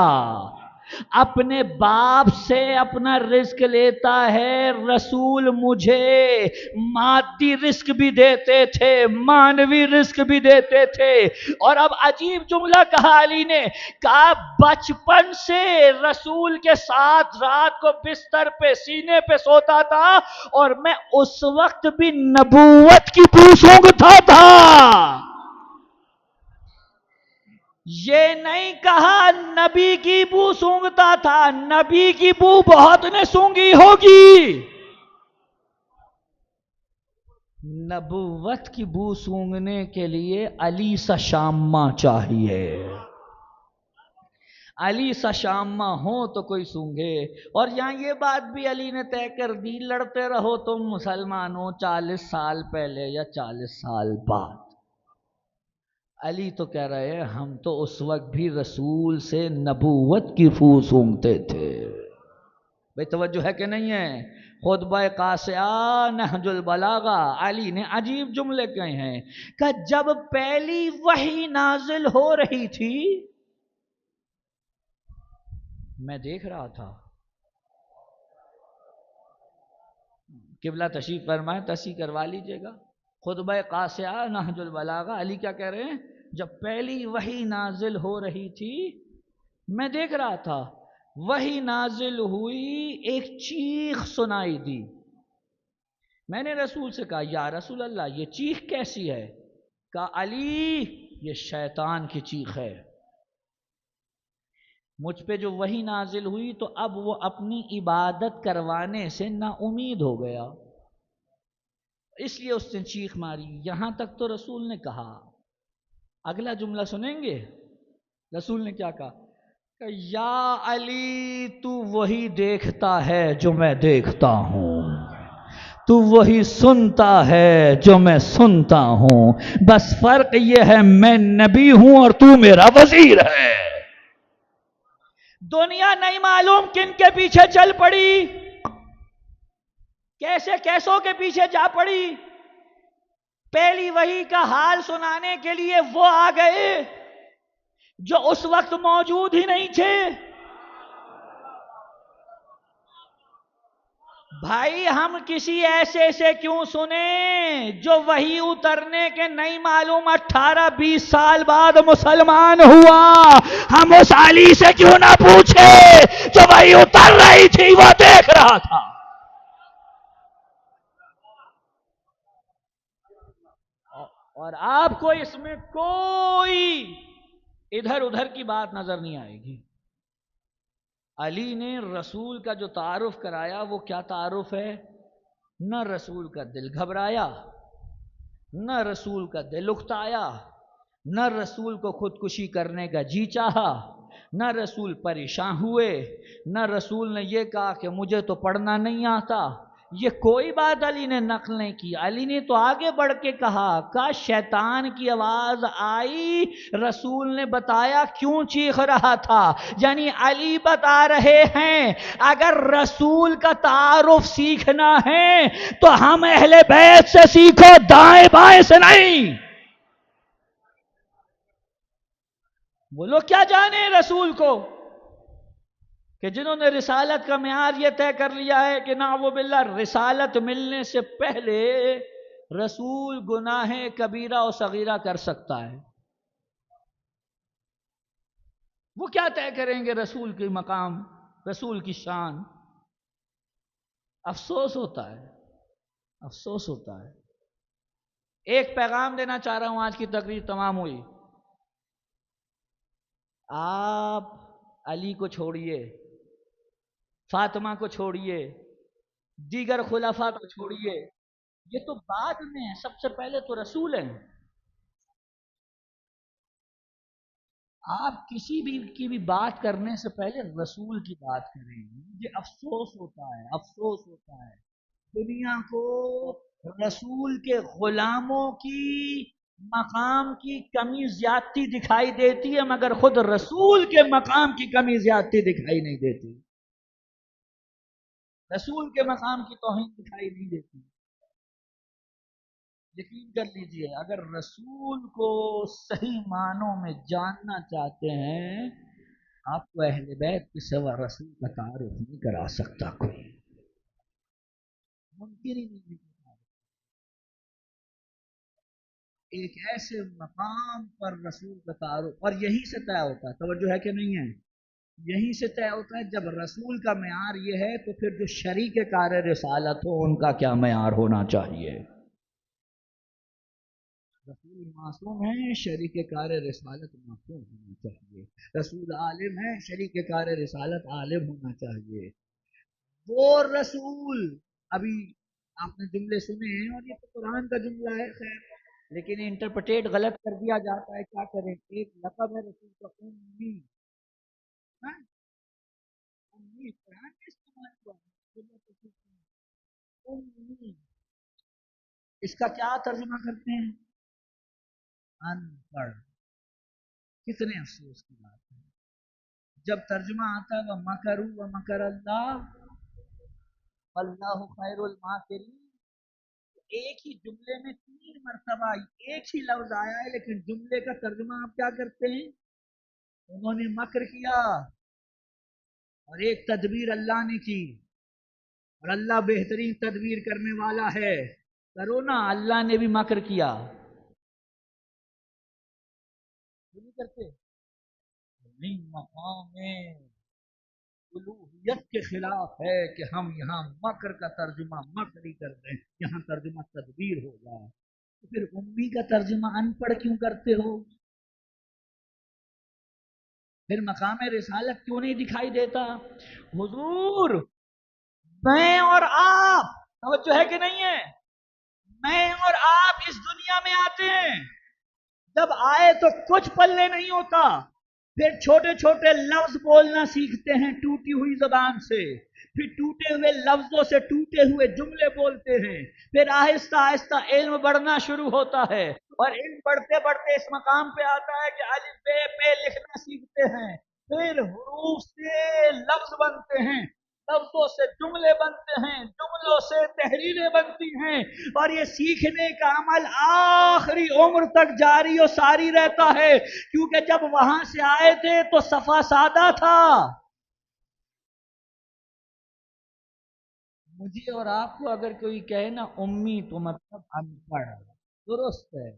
اپنے باپ سے اپنا رزق لیتا ہے. رسول مجھے مادی رزق بھی دیتے تھے، مانوی رزق بھی دیتے تھے. اور اب عجیب جملہ کہا علی نے، کہا بچپن سے رسول کے ساتھ رات کو بستر پہ سینے پہ سوتا تھا اور میں اس وقت بھی نبوت کی بو سونگھتا تھا. یہ نہیں کہا نبی کی بو سونگھتا تھا، نبی کی بو بہت نے سونگھی ہوگی، نبوت کی بو سونگھنے کے لیے علی سا شامہ چاہیے. علی سا شامہ ہو تو کوئی سونگھے. اور یہاں یہ بات بھی علی نے طے کر دی، لڑتے رہو تم مسلمانوں 40 سال پہلے یا 40 سال بعد. علی تو کہہ رہے ہیں ہم تو اس وقت بھی رسول سے نبوت کی بو سونگھتے تھے. بھئی توجہ ہے کہ نہیں ہے؟ خطبہ قاصعہ نہج البلاغہ علی نے عجیب جملے کہے ہیں کہ جب پہلی وحی نازل ہو رہی تھی میں دیکھ رہا تھا. قبلہ تشریف فرمائیں، تصحیح کروا لیجئے گا. خطبہ قاصعہ نہج البلاغہ علی کیا کہہ رہے ہیں؟ جب پہلی وحی نازل ہو رہی تھی میں دیکھ رہا تھا، وحی نازل ہوئی، ایک چیخ سنائی دی. میں نے رسول سے کہا یا رسول اللہ یہ چیخ کیسی ہے؟ کہا علی یہ شیطان کی چیخ ہے. مجھ پہ جو وحی نازل ہوئی تو اب وہ اپنی عبادت کروانے سے نا امید ہو گیا، اس لیے اس نے چیخ ماری. یہاں تک تو رسول نے کہا. اگلا جملہ سنیں گے رسول نے کیا کہا؟ کہ یا علی تو وہی دیکھتا ہے جو میں دیکھتا ہوں، تو وہی سنتا ہے جو میں سنتا ہوں، بس فرق یہ ہے میں نبی ہوں اور تو میرا وزیر ہے. دنیا نہیں معلوم کن کے پیچھے چل پڑی، کیسے کیسوں کے پیچھے جا پڑی. پہلی وحی کا حال سنانے کے لیے وہ آ گئے جو اس وقت موجود ہی نہیں تھے. بھائی ہم کسی ایسے سے کیوں سنیں جو وحی اترنے کے نہیں معلوم 18-20 سال بعد مسلمان ہوا؟ ہم اس علی سے کیوں نہ پوچھے جو وحی اتر رہی تھی وہ دیکھ رہا تھا. اور آپ کو اس میں کوئی ادھر ادھر کی بات نظر نہیں آئے گی۔ علی نے رسول کا جو تعارف کرایا وہ کیا تعارف ہے؟ نہ رسول کا دل گھبرایا، نہ رسول کا دل اکتایا، نہ رسول کو خودکشی کرنے کا جی چاہا، نہ رسول پریشان ہوئے، نہ رسول نے یہ کہا کہ مجھے تو پڑھنا نہیں آتا۔ یہ کوئی بات علی نے نقل نہیں کی۔ علی نے تو آگے بڑھ کے کہا کہ شیطان کی آواز آئی، رسول نے بتایا کیوں چیخ رہا تھا۔ یعنی علی بتا رہے ہیں اگر رسول کا تعارف سیکھنا ہے تو ہم اہل بیت سے سیکھو، دائیں بائیں سے نہیں۔ وہ لوگ کیا جانے رسول کو کہ جنہوں نے رسالت کا معیار یہ طے کر لیا ہے کہ نعوذ باللہ رسالت ملنے سے پہلے رسول گناہ کبیرہ و صغیرہ کر سکتا ہے۔ وہ کیا طے کریں گے رسول کے مقام، رسول کی شان؟ افسوس ہوتا ہے، افسوس ہوتا ہے۔ ایک پیغام دینا چاہ رہا ہوں، آج کی تقریر تمام ہوئی۔ آپ علی کو چھوڑیے، فاطمہ کو چھوڑیے، دیگر خلفاء کو چھوڑیے، یہ تو بعد میں ہے، سب سے پہلے تو رسول ہیں۔ آپ کسی بھی کی بھی بات کرنے سے پہلے رسول کی بات کریں۔ مجھے افسوس ہوتا ہے، افسوس ہوتا ہے دنیا کو رسول کے غلاموں کی مقام کی کمی زیادتی دکھائی دیتی ہے، مگر خود رسول کے مقام کی کمی زیادتی دکھائی نہیں دیتی، رسول کے مقام کی توہین دکھائی نہیں دیتی۔ یقین کر لیجئے اگر رسول کو صحیح معنوں میں جاننا چاہتے ہیں، آپ کو اہل بیت کے سوا رسول کا تعارف نہیں کرا سکتا کوئی، ممکن ہی نہیں ہے۔ ایک ایسے مقام پر رسول کا تعارف، اور یہی سے طے ہوتا ہے، توجہ ہے کہ نہیں ہے؟ یہی سے طے ہوتا ہے جب رسول کا معیار یہ ہے تو پھر جو شریک کار رسالت ہو ان کا کیا معیار ہونا چاہیے؟ رسول معصوم ہیں، شریک کار رسالت معصوم ہونا چاہیے۔ رسول عالم ہے، شریک کار رسالت عالم ہونا چاہیے۔ وہ رسول، ابھی آپ نے جملے سنے ہیں اور یہ تو قرآن کا جملہ ہے، خیر لیکن انٹرپریٹ غلط کر دیا جاتا ہے، کیا کریں؟ ایک لقب ہے رسول کا امی، ہاں؟ امی قرآن میں استعمال ہوا ہے، امی، اس کا کیا ترجمہ کرتے ہیں؟ ان پڑھ۔ کتنے افسوس کی بات ہے جب ترجمہ آتا ہے وہ مکرو و مکر اللہ اللہ خیر الماکرین، ایک ہی جملے میں 3 مرتبہ ایک ہی لفظ آیا ہے، لیکن جملے کا ترجمہ آپ کیا کرتے ہیں؟ انہوں نے مکر کیا اور ایک تدبیر اللہ نے کی، اور اللہ بہترین تدبیر کرنے والا ہے۔ کرو نا، اللہ نے بھی مکر کیا، نہیں کرتے؟ نہیں، مقام الوہیت کے خلاف ہے کہ ہم یہاں مکر کا ترجمہ مکر ہی کر دیں، یہاں ترجمہ تدبیر ہو جائے۔ تو پھر امی کا ترجمہ ان پڑھ کیوں کرتے ہو؟ پھر مقام رسالت کیوں نہیں دکھائی دیتا؟ حضور، میں اور آپ، توجہ ہے کہ نہیں ہے؟ میں اور آپ اس دنیا میں آتے ہیں، جب آئے تو کچھ پلے نہیں ہوتا، پھر چھوٹے چھوٹے لفظ بولنا سیکھتے ہیں ٹوٹی ہوئی زبان سے، پھر ٹوٹے ہوئے لفظوں سے ٹوٹے ہوئے جملے بولتے ہیں، پھر آہستہ آہستہ علم بڑھنا شروع ہوتا ہے، اور علم بڑھتے بڑھتے اس مقام پہ آتا ہے کہ الف بے پہ لکھنا سیکھتے ہیں، پھر حروف سے لفظ بنتے ہیں، لفظوں سے جملے بنتے ہیں، جملوں سے تحریریں بنتی ہیں، اور یہ سیکھنے کا عمل آخری عمر تک جاری و ساری رہتا ہے، کیونکہ جب وہاں سے آئے تھے تو صفا سادہ تھا۔ مجھے اور آپ کو اگر کوئی کہے نا امی تو مطلب ان پڑھ، درست ہے،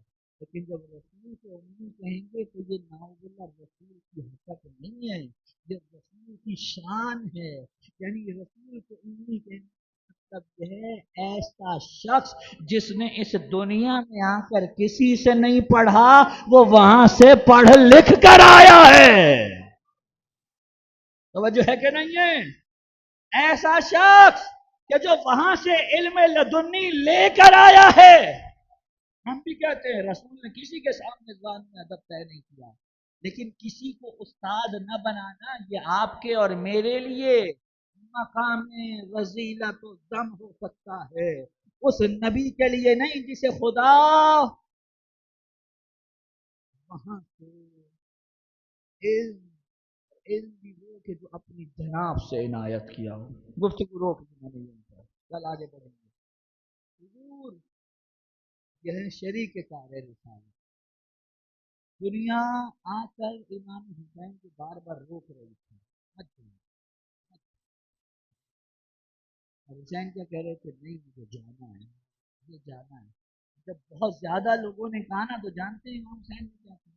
لیکن جب رسول کو امی کہیں گے تو یہ نعوذ باللہ رسول کی حقیقت نہیں ہے، یہ رسول کی شان ہے، یعنی رسول کو امی کہنا مطلب یہ ہے ایسا شخص جس نے اس دنیا میں آ کر کسی سے نہیں پڑھا، وہ وہاں سے پڑھ لکھ کر آیا ہے۔ توجہ ہے کہ نہیں ہے؟ ایسا شخص کہ جو وہاں سے علم لدنی لے کر آیا ہے۔ ہم بھی کہتے ہیں رسول نے کسی کے سامنے زبان میں ادب طے نہیں کیا، لیکن کسی کو استاد نہ بنانا یہ آپ کے اور میرے لیے مقام رذیلت و ذم ہو سکتا ہے، اس نبی کے لیے نہیں جسے خدا وہاں سے علم علم بھی وہ کہ جو اپنی جناب سے عنایت کیا ہو۔ گفتگو روک دینا نہیں ہوتا، کل آگے بڑھیں گے۔ حضور یہ ہے شریک کار رسالت۔ دنیا آ کر امام حسین کو بار بار روک رہی تھی، مت جانا۔ حسین کیا کہہ رہے تھے؟ نہیں مجھے جانا ہے، مجھے جانا ہے۔ جب بہت زیادہ لوگوں نے کہا نا تو جانتے ہیں امام حسین نے کیا کہا؟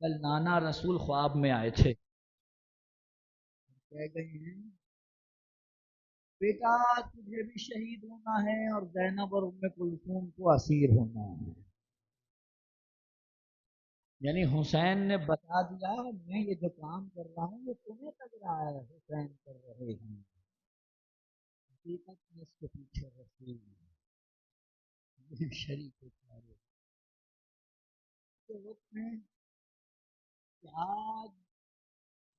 کل نانا رسول خواب میں آئے تھے، کہہ گئے ہیں بیٹا تجھے بھی شہید ہونا ہے اور زینب اور ام کلثوم کو اسیر ہونا ہے۔ یعنی حسین نے بتا دیا میں یہ جو کام کر رہا ہوں یہ تمہیں لگ رہا ہے حسین کر رہے ہیں، حقیقت میں اس کے پیچھے رسول شریک سارے وقت میں کہ آج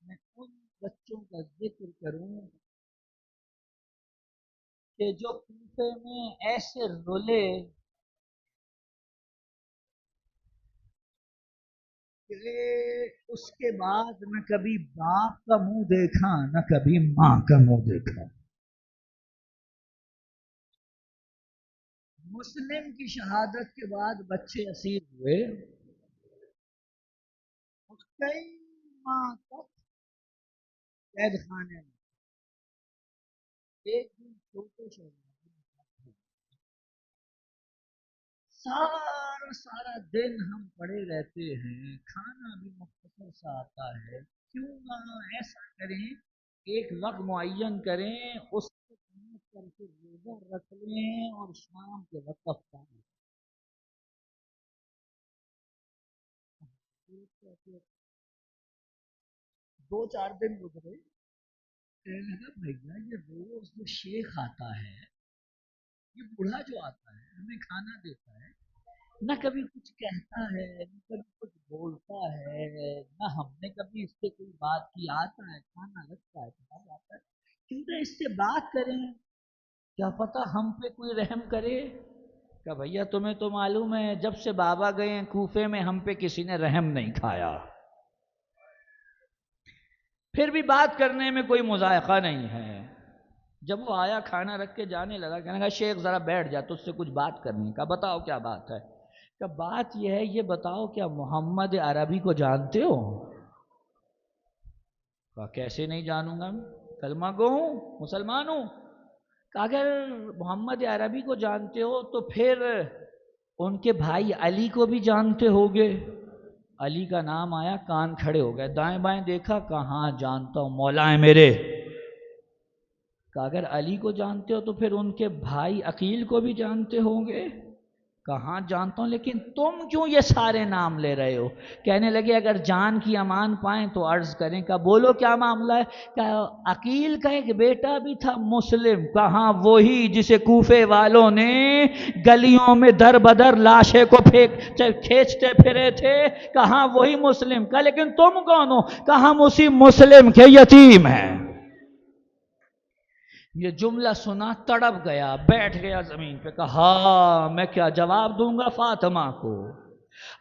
میں ان بچوں کا ذکر کروں کہ جو کوفے میں ایسے رولے کہ اس کے بعد نہ کبھی باپ کا منہ دیکھا نہ کبھی ماں کا منہ دیکھا۔ مسلم کی شہادت کے بعد بچے اسیر ہوئے، کئی ماہ تک قید خانے میں۔ ایک دن چھوٹے شہزادے سارا دن ہم پڑے رہتے ہیں، کھانا بھی مختصر سا آتا ہے، کیوں نہ ایسا کریں ایک وقت معین کریں، اس کو کر کے روزہ رکھ لیں اور شام کے وقت افطار کریں۔ دو چار دن گزرے، کہنے لگا بھیا یہ روز جو شیخ آتا ہے، یہ بوڑھا جو آتا ہے ہمیں کھانا دیتا ہے، نہ کبھی کچھ کہتا ہے نہ کبھی کچھ بولتا ہے، نہ ہم نے کبھی اس سے کوئی بات کی، آتا ہے کھانا رکھتا ہے چلا جاتا ہے، کیوں نہ اس سے بات کریں، کیا پتہ ہم پہ کوئی رحم کرے۔ کہ بھیا تمہیں تو معلوم ہے جب سے بابا گئے ہیں کوفے میں ہم پہ کسی نے رحم نہیں کھایا، پھر بھی بات کرنے میں کوئی مذائقہ نہیں ہے۔ جب وہ آیا کھانا رکھ کے جانے لگا، کہنے لگا شیخ ذرا بیٹھ جا تجھ سے کچھ بات کرنی کا، بتاؤ کیا بات ہے؟ کہ بات یہ ہے یہ بتاؤ کیا محمد عربی کو جانتے ہو؟ کہا کیسے نہیں جانوں گا، کلمہ گو ہوں، مسلمان ہوں۔ کہ اگر محمد عربی کو جانتے ہو تو پھر ان کے بھائی علی کو بھی جانتے ہوگے۔ علی کا نام آیا، کان کھڑے ہو گئے، دائیں بائیں دیکھا، کہاں جانتا ہوں مولا ہے میرے۔ کہ اگر علی کو جانتے ہو تو پھر ان کے بھائی عقیل کو بھی جانتے ہوں گے۔ کہاں جانتا ہوں، لیکن تم کیوں یہ سارے نام لے رہے ہو؟ کہنے لگے اگر جان کی امان پائیں تو عرض کریں۔ کہ بولو کیا معاملہ ہے؟ کہ عقیل کا ایک بیٹا بھی تھا مسلم، کہاں وہی جسے کوفے والوں نے گلیوں میں در بدر لاشے کو کھینچتے پھرے تھے، کہاں وہی مسلم کا، لیکن تم کون ہو؟ کہ ہم اسی مسلم کے یتیم ہیں۔ یہ جملہ سنا تڑپ گیا، بیٹھ گیا زمین پہ، کہا میں کیا جواب دوں گا فاطمہ کو؟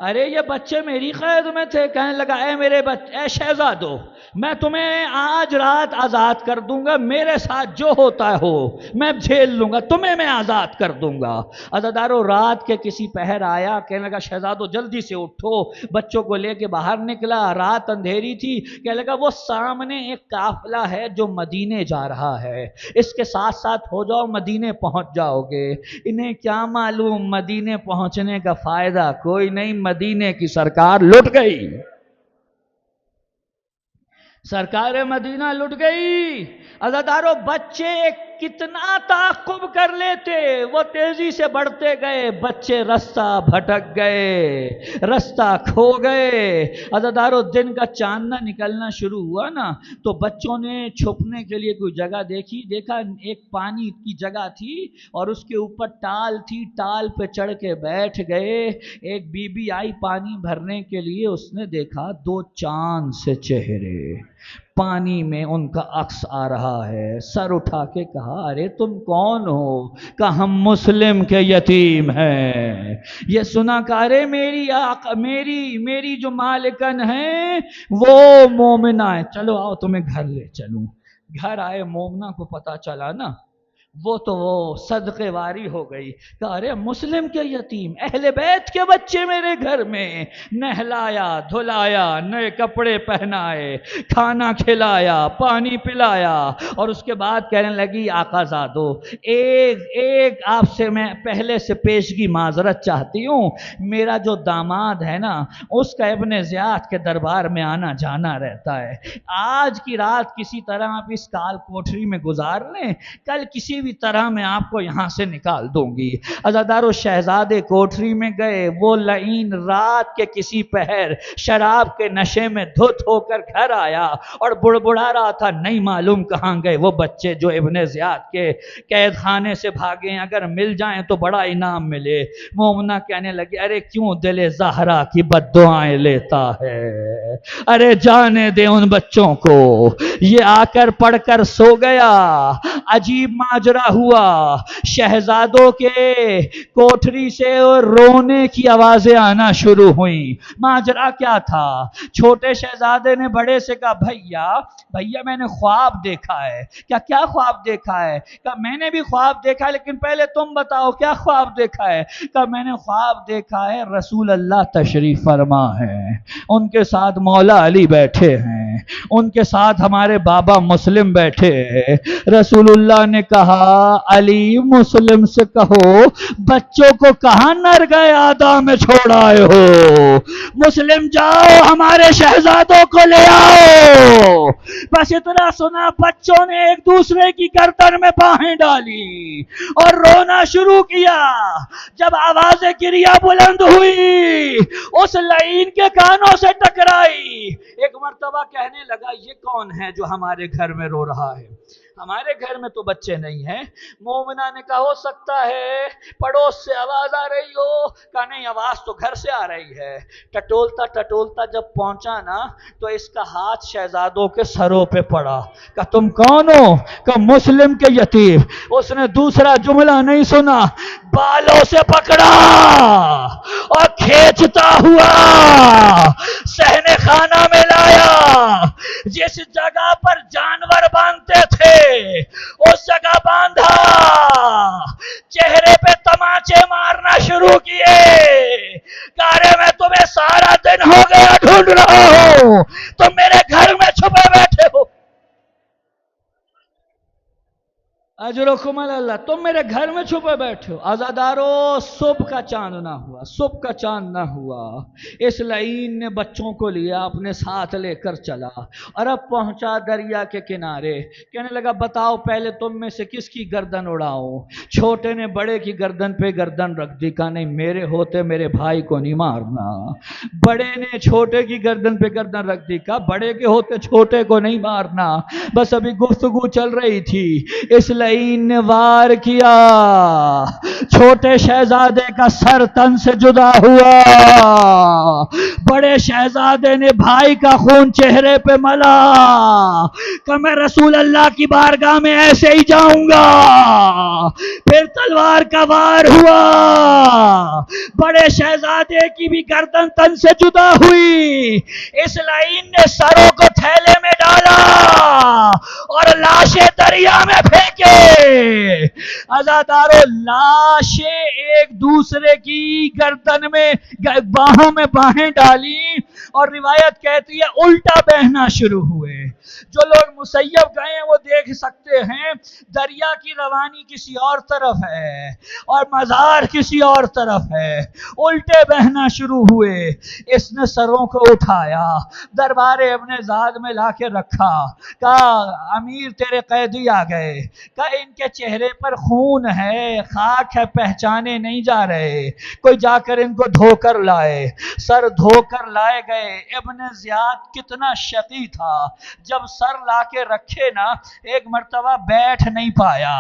ارے یہ بچے میری قید میں تھے۔ کہنے لگا اے میرے بچے، اے شہزادو، میں تمہیں آج رات آزاد کر دوں گا، میرے ساتھ جو ہوتا ہو میں جھیل لوں گا، تمہیں میں آزاد کر دوں گا۔ عزادارو رات کے کسی پہر آیا، کہنے لگا شہزادو جلدی سے اٹھو، بچوں کو لے کے باہر نکلا، رات اندھیری تھی، کہنے لگا وہ سامنے ایک قافلہ ہے جو مدینے جا رہا ہے، اس کے ساتھ ساتھ ہو جاؤ مدینے پہنچ جاؤ گے۔ انہیں کیا معلوم مدینے پہنچنے کا فائدہ کوئی نہیں، مدینے کی سرکار لٹ گئی، سرکار مدینہ لٹ گئی۔ عزادارو بچے کتنا تعاقب کر لیتے، وہ تیزی سے بڑھتے گئے، بچے رستہ بھٹک گئے، رستہ کھو گئے۔ عزادارو دن کا چاندنا نکلنا شروع ہوا نا تو بچوں نے چھپنے کے لیے کوئی جگہ دیکھا ایک پانی کی جگہ تھی اور اس کے اوپر ٹال تھی، ٹال پہ چڑھ کے بیٹھ گئے۔ ایک بی بی آئی پانی بھرنے کے لیے، اس نے دیکھا دو چاند سے چہرے، پانی میں ان کا عکس آ رہا ہے۔ سر اٹھا کے کہا ارے تم کون ہو؟ کہا ہم مسلم کے یتیم ہیں۔ یہ سنا کہ ارے میری جو مالکن ہیں وہ مومنہ ہے، چلو آؤ تمہیں گھر لے چلوں۔ گھر آئے، مومنہ کو پتا چلا نا، وہ صدقے واری ہو گئی کہ ارے مسلم کے یتیم، اہل بیت کے بچے میرے گھر میں، نہلایا دھلایا، نئے کپڑے پہنائے، کھانا کھلایا، پانی پلایا، اور اس کے بعد کہنے لگی آقا زادو ایک آپ سے میں پہلے سے پیشگی معذرت چاہتی ہوں، میرا جو داماد ہے نا اس کا ابن زیاد کے دربار میں آنا جانا رہتا ہے، آج کی رات کسی طرح آپ اس کال کوٹری میں گزار لیں، کل کسی بھی طرح میں آپ کو یہاں سے نکال دوں گی۔ عزادارو شہزادے کوٹری میں گئے، وہ لعین رات کے کسی پہر شراب کے نشے میں دھت ہو کر گھر آیا اور بڑبڑا رہا تھا نہیں معلوم کہاں گئے وہ بچے جو ابن زیاد کے قید خانے سے بھاگے، اگر مل جائیں تو بڑا انعام ملے۔ مومنہ کہنے لگے ارے کیوں دل زہرا کی بد دعائیں لیتا ہے، ارے جانے دے ان بچوں کو، یہ آ کر پڑھ کر سو گیا۔ عجیب ماجرا ہوا، شہزادوں کے کوٹری سے رونے کی آوازیں آنا شروع ہوئیں۔ ماجرا کیا تھا؟ چھوٹے شہزادے نے بڑے سے کہا بھیا میں نے خواب دیکھا ہے۔ کیا خواب دیکھا ہے؟ کہا میں نے بھی خواب دیکھا ہے لیکن پہلے تم بتاؤ کیا خواب دیکھا ہے؟ کہا میں نے خواب دیکھا ہے رسول اللہ تشریف فرما ہے، ان کے ساتھ مولا علی بیٹھے ہیں، ان کے ساتھ ہمارے بابا مسلم بیٹھے ہیں۔ رسول اللہ نے کہا علی مسلم سے کہو بچوں کو کہاں نرگہ آدھا میں چھوڑ آئے ہو، مسلم جاؤ ہمارے شہزادوں کو لے آؤ۔ بس اتنا سنا بچوں نے ایک دوسرے کی گردن میں باہیں ڈالی اور رونا شروع کیا۔ جب آواز کریا بلند ہوئی اس لعین کے کانوں سے ٹکرائی، ایک مرتبہ کہنے لگا یہ کون ہے جو ہمارے گھر میں رو رہا ہے؟ ہمارے گھر میں تو بچے نہیں ہیں۔ مومنہ نے کہا ہو سکتا ہے پڑوس سے آواز آ رہی ہو، کہا نہیں آواز تو گھر سے آ رہی ہے۔ ٹٹولتا جب پہنچا نا تو اس کا ہاتھ شہزادوں کے سروں پہ پڑا، کہا تم کون ہو؟ کہا مسلم کے یتیم۔ اس نے دوسرا جملہ نہیں سنا، بالوں سے پکڑا اور کھینچتا ہوا صحن خانہ میں لایا۔ جس جگہ پر جانور باندھتے تھے اس جگہ باندھا، چہرے پہ تماچے مارنا شروع کیے۔ کہا میں تمہیں سارا دن ہو گیا ڈھونڈ رہا ہوں، تم میرے گھر میں چھپے بیٹھے ہو، اجرکم اللہ، تم میرے گھر میں چھپے بیٹھے ہو۔ عزادارو صبح کا چاند نہ ہوا، اس لعین نے بچوں کو لیا اپنے ساتھ لے کر چلا اور اب پہنچا دریا کے کنارے، کہنے لگا بتاؤ پہلے تم میں سے کس کی گردن اڑاؤں؟ چھوٹے نے بڑے کی گردن پہ گردن رکھ دی، کہا نہیں میرے ہوتے میرے بھائی کو نہیں مارنا۔ بڑے نے چھوٹے کی گردن پہ گردن رکھ دی، کہا بڑے کے ہوتے چھوٹے کو نہیں مارنا۔ بس ابھی گفتگو چل رہی تھی، اس لعین نے وار کیا، چھوٹے شہزادے کا سر تن سے جدا ہوا، بڑے شہزادے نے بھائی کا خون چہرے پہ ملا، کہ میں رسول اللہ کی بارگاہ میں ایسے ہی جاؤں گا۔ پھر تلوار کا وار ہوا، بڑے شہزادے کی بھی گردن تن سے جدا ہوئی، اس لعین نے سروں کو تھیلے میں ڈالا اور لاشیں دریا میں پھینکے۔ عزادارو لاشیں ایک دوسرے کی گردن میں باہوں میں باہیں ڈالی اور روایت کہتی ہے الٹا بہنا شروع ہوئے۔ جو لوگ مسیب گئے ہیں وہ دیکھ سکتے ہیں دریا کی روانی کسی اور طرف ہے اور مزار کسی اور طرف ہے، الٹے بہنا شروع ہوئے۔ اس نے سروں کو اٹھایا، دربار ابن زاد میں لا کے رکھا، کہا امیر تیرے قیدی آ گئے، کہا ان کے چہرے پر خون ہے، خاک ہے، پہچانے نہیں جا رہے، کوئی جا کر ان کو دھو کر لائے۔ سر دھو کر لائے گئے۔ ابن زیاد کتنا شقی تھا، جب سر لا کے رکھے نا ایک مرتبہ بیٹھ نہیں پایا،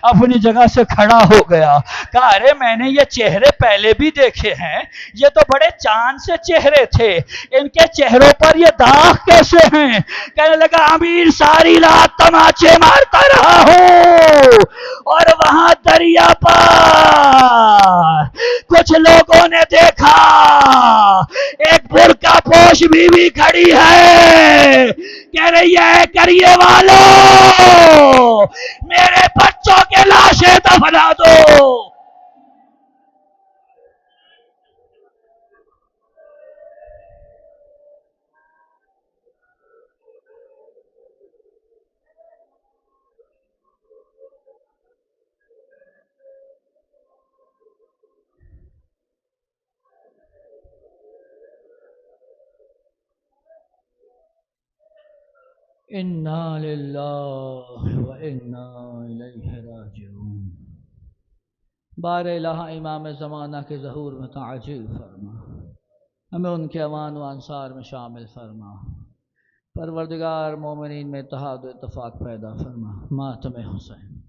اپنی جگہ سے کھڑا ہو گیا، کہا ارے میں نے یہ چہرے پہلے بھی دیکھے ہیں، یہ تو بڑے چاند سے چہرے تھے، ان کے چہروں پر یہ داغ کیسے ہیں؟ کہنے لگا امیر ساری رات تماچے مارتا رہا ہوں، اور وہاں دریا پر کچھ لوگوں نے دیکھا ایک برقع پوش بیوی کھڑی ہے، کہہ رہی ہے کریے والوں میرے بچوں کے لاشیں دفنا دو۔ انا للہ و انا الیہ راجعون۔ بار الہ امام زمانہ کے ظہور میں تعجیل فرما، ہمیں ان کے امان و انصار میں شامل فرما۔ پروردگار مومنین میں اتحاد و اتفاق پیدا فرما۔ ماتم حسین۔